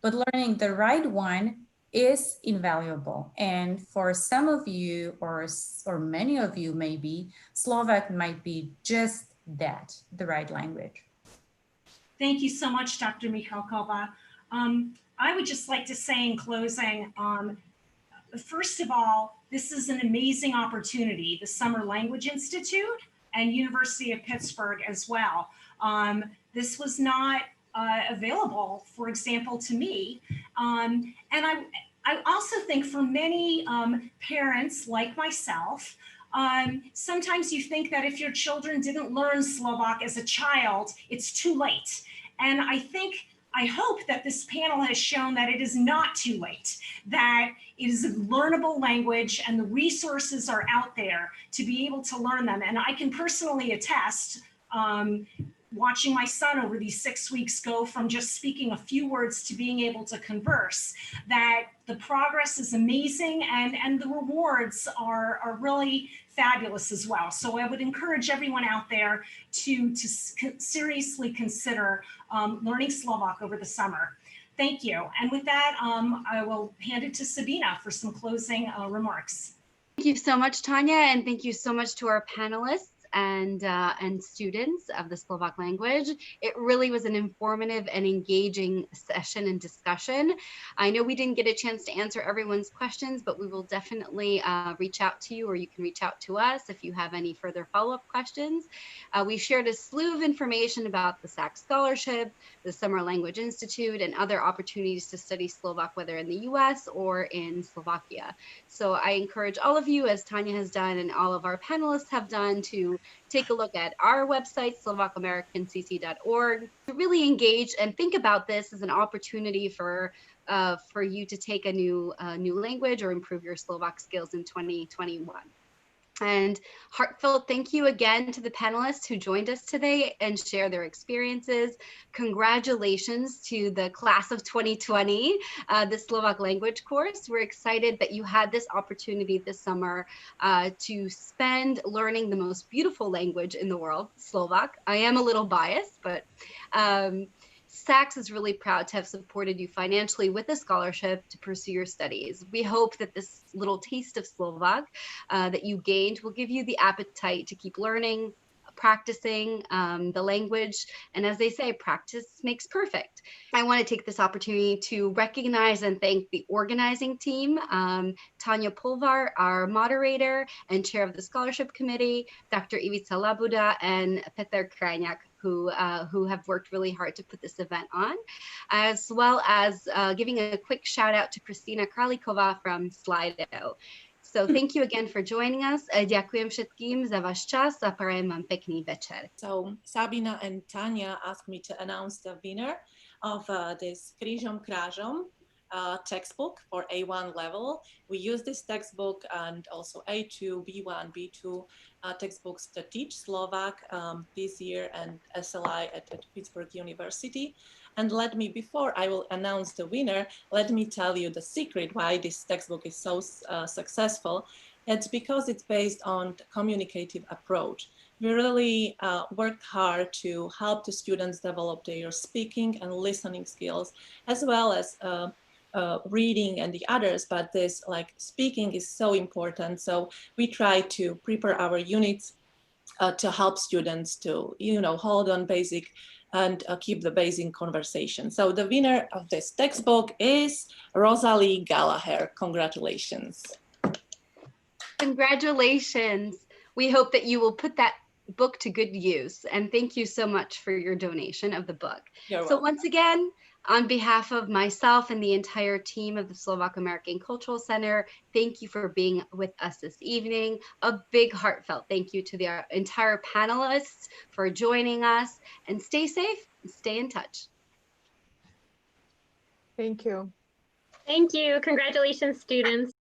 Speaker 4: but learning the right one is invaluable. And for some of you, or many of you maybe, Slovak might be just that, the right language.
Speaker 5: Thank you so much, Dr. Michálková. I would just like to say in closing, First of all, this is an amazing opportunity, the Summer Language Institute and University of Pittsburgh as well. This was not available, for example, to me. And I also think for many parents like myself, sometimes you think that if your children didn't learn Slovak as a child, it's too late. And I hope that this panel has shown that it is not too late, that it is a learnable language and the resources are out there to be able to learn them. And I can personally attest, watching my son over these 6 weeks go from just speaking a few words to being able to converse, that the progress is amazing and the rewards are really fabulous as well. So I would encourage everyone out there to seriously consider learning Slovak over the summer. Thank you. And with that, I will hand it to Sabina for some closing remarks.
Speaker 1: Thank you so much, Tanya, and thank you so much to our panelists and students of the Slovak language. It really was an informative and engaging session and discussion. I know we didn't get a chance to answer everyone's questions, but we will definitely reach out to you, or you can reach out to us if you have any further follow-up questions. We shared a slew of information about the SAC Scholarship, the Summer Language Institute, and other opportunities to study Slovak, whether in the US or in Slovakia. So I encourage all of you, as Tanya has done and all of our panelists have done, to take a look at our website, Slovak-American.cc.org, to really engage and think about this as an opportunity for you to take a new language or improve your Slovak skills in 2021. And heartfelt thank you again to the panelists who joined us today and share their experiences. Congratulations to the class of 2020, the Slovak language course. We're excited that you had this opportunity this summer to spend learning the most beautiful language in the world, Slovak. I am a little biased, but SACS is really proud to have supported you financially with a scholarship to pursue your studies. We hope that this little taste of Slovak that you gained will give you the appetite to keep learning, practicing the language. And as they say, practice makes perfect. I want to take this opportunity to recognize and thank the organizing team, Tanya Pulver, our moderator and chair of the scholarship committee, Dr. Ivica Labuda, and Peter Krajniak, who have worked really hard to put this event on, as well as giving a quick shout out to Kristina Králíková from Slido. So thank you again for joining us. Ďakujem všetkým za váš čas a prajem vám pekný večer.
Speaker 3: So Sabina and Tanya asked me to announce the winner of this Krížom Krážom textbook for A1 level. We use this textbook and also A2, B1, B2 textbooks to teach Slovak this year and SLI at Pittsburgh University. And before I will announce the winner, let me tell you the secret why this textbook is so successful. It's because it's based on the communicative approach. We really worked hard to help the students develop their speaking and listening skills, as well as reading and the others, but this speaking is so important. So we try to prepare our units to help students to, hold on basic and keep the basic conversation. So the winner of this textbook is Rosalie Gallagher. Congratulations.
Speaker 1: Congratulations. We hope that you will put that book to good use. And thank you so much for your donation of the book.
Speaker 3: You're
Speaker 1: so
Speaker 3: welcome.
Speaker 1: Once again, on behalf of myself and the entire team of the Slovak-American Cultural Center, thank you for being with us this evening. A big heartfelt thank you to the entire panelists for joining us, and stay safe and stay in touch.
Speaker 2: Thank you.
Speaker 6: Thank you. Congratulations, students.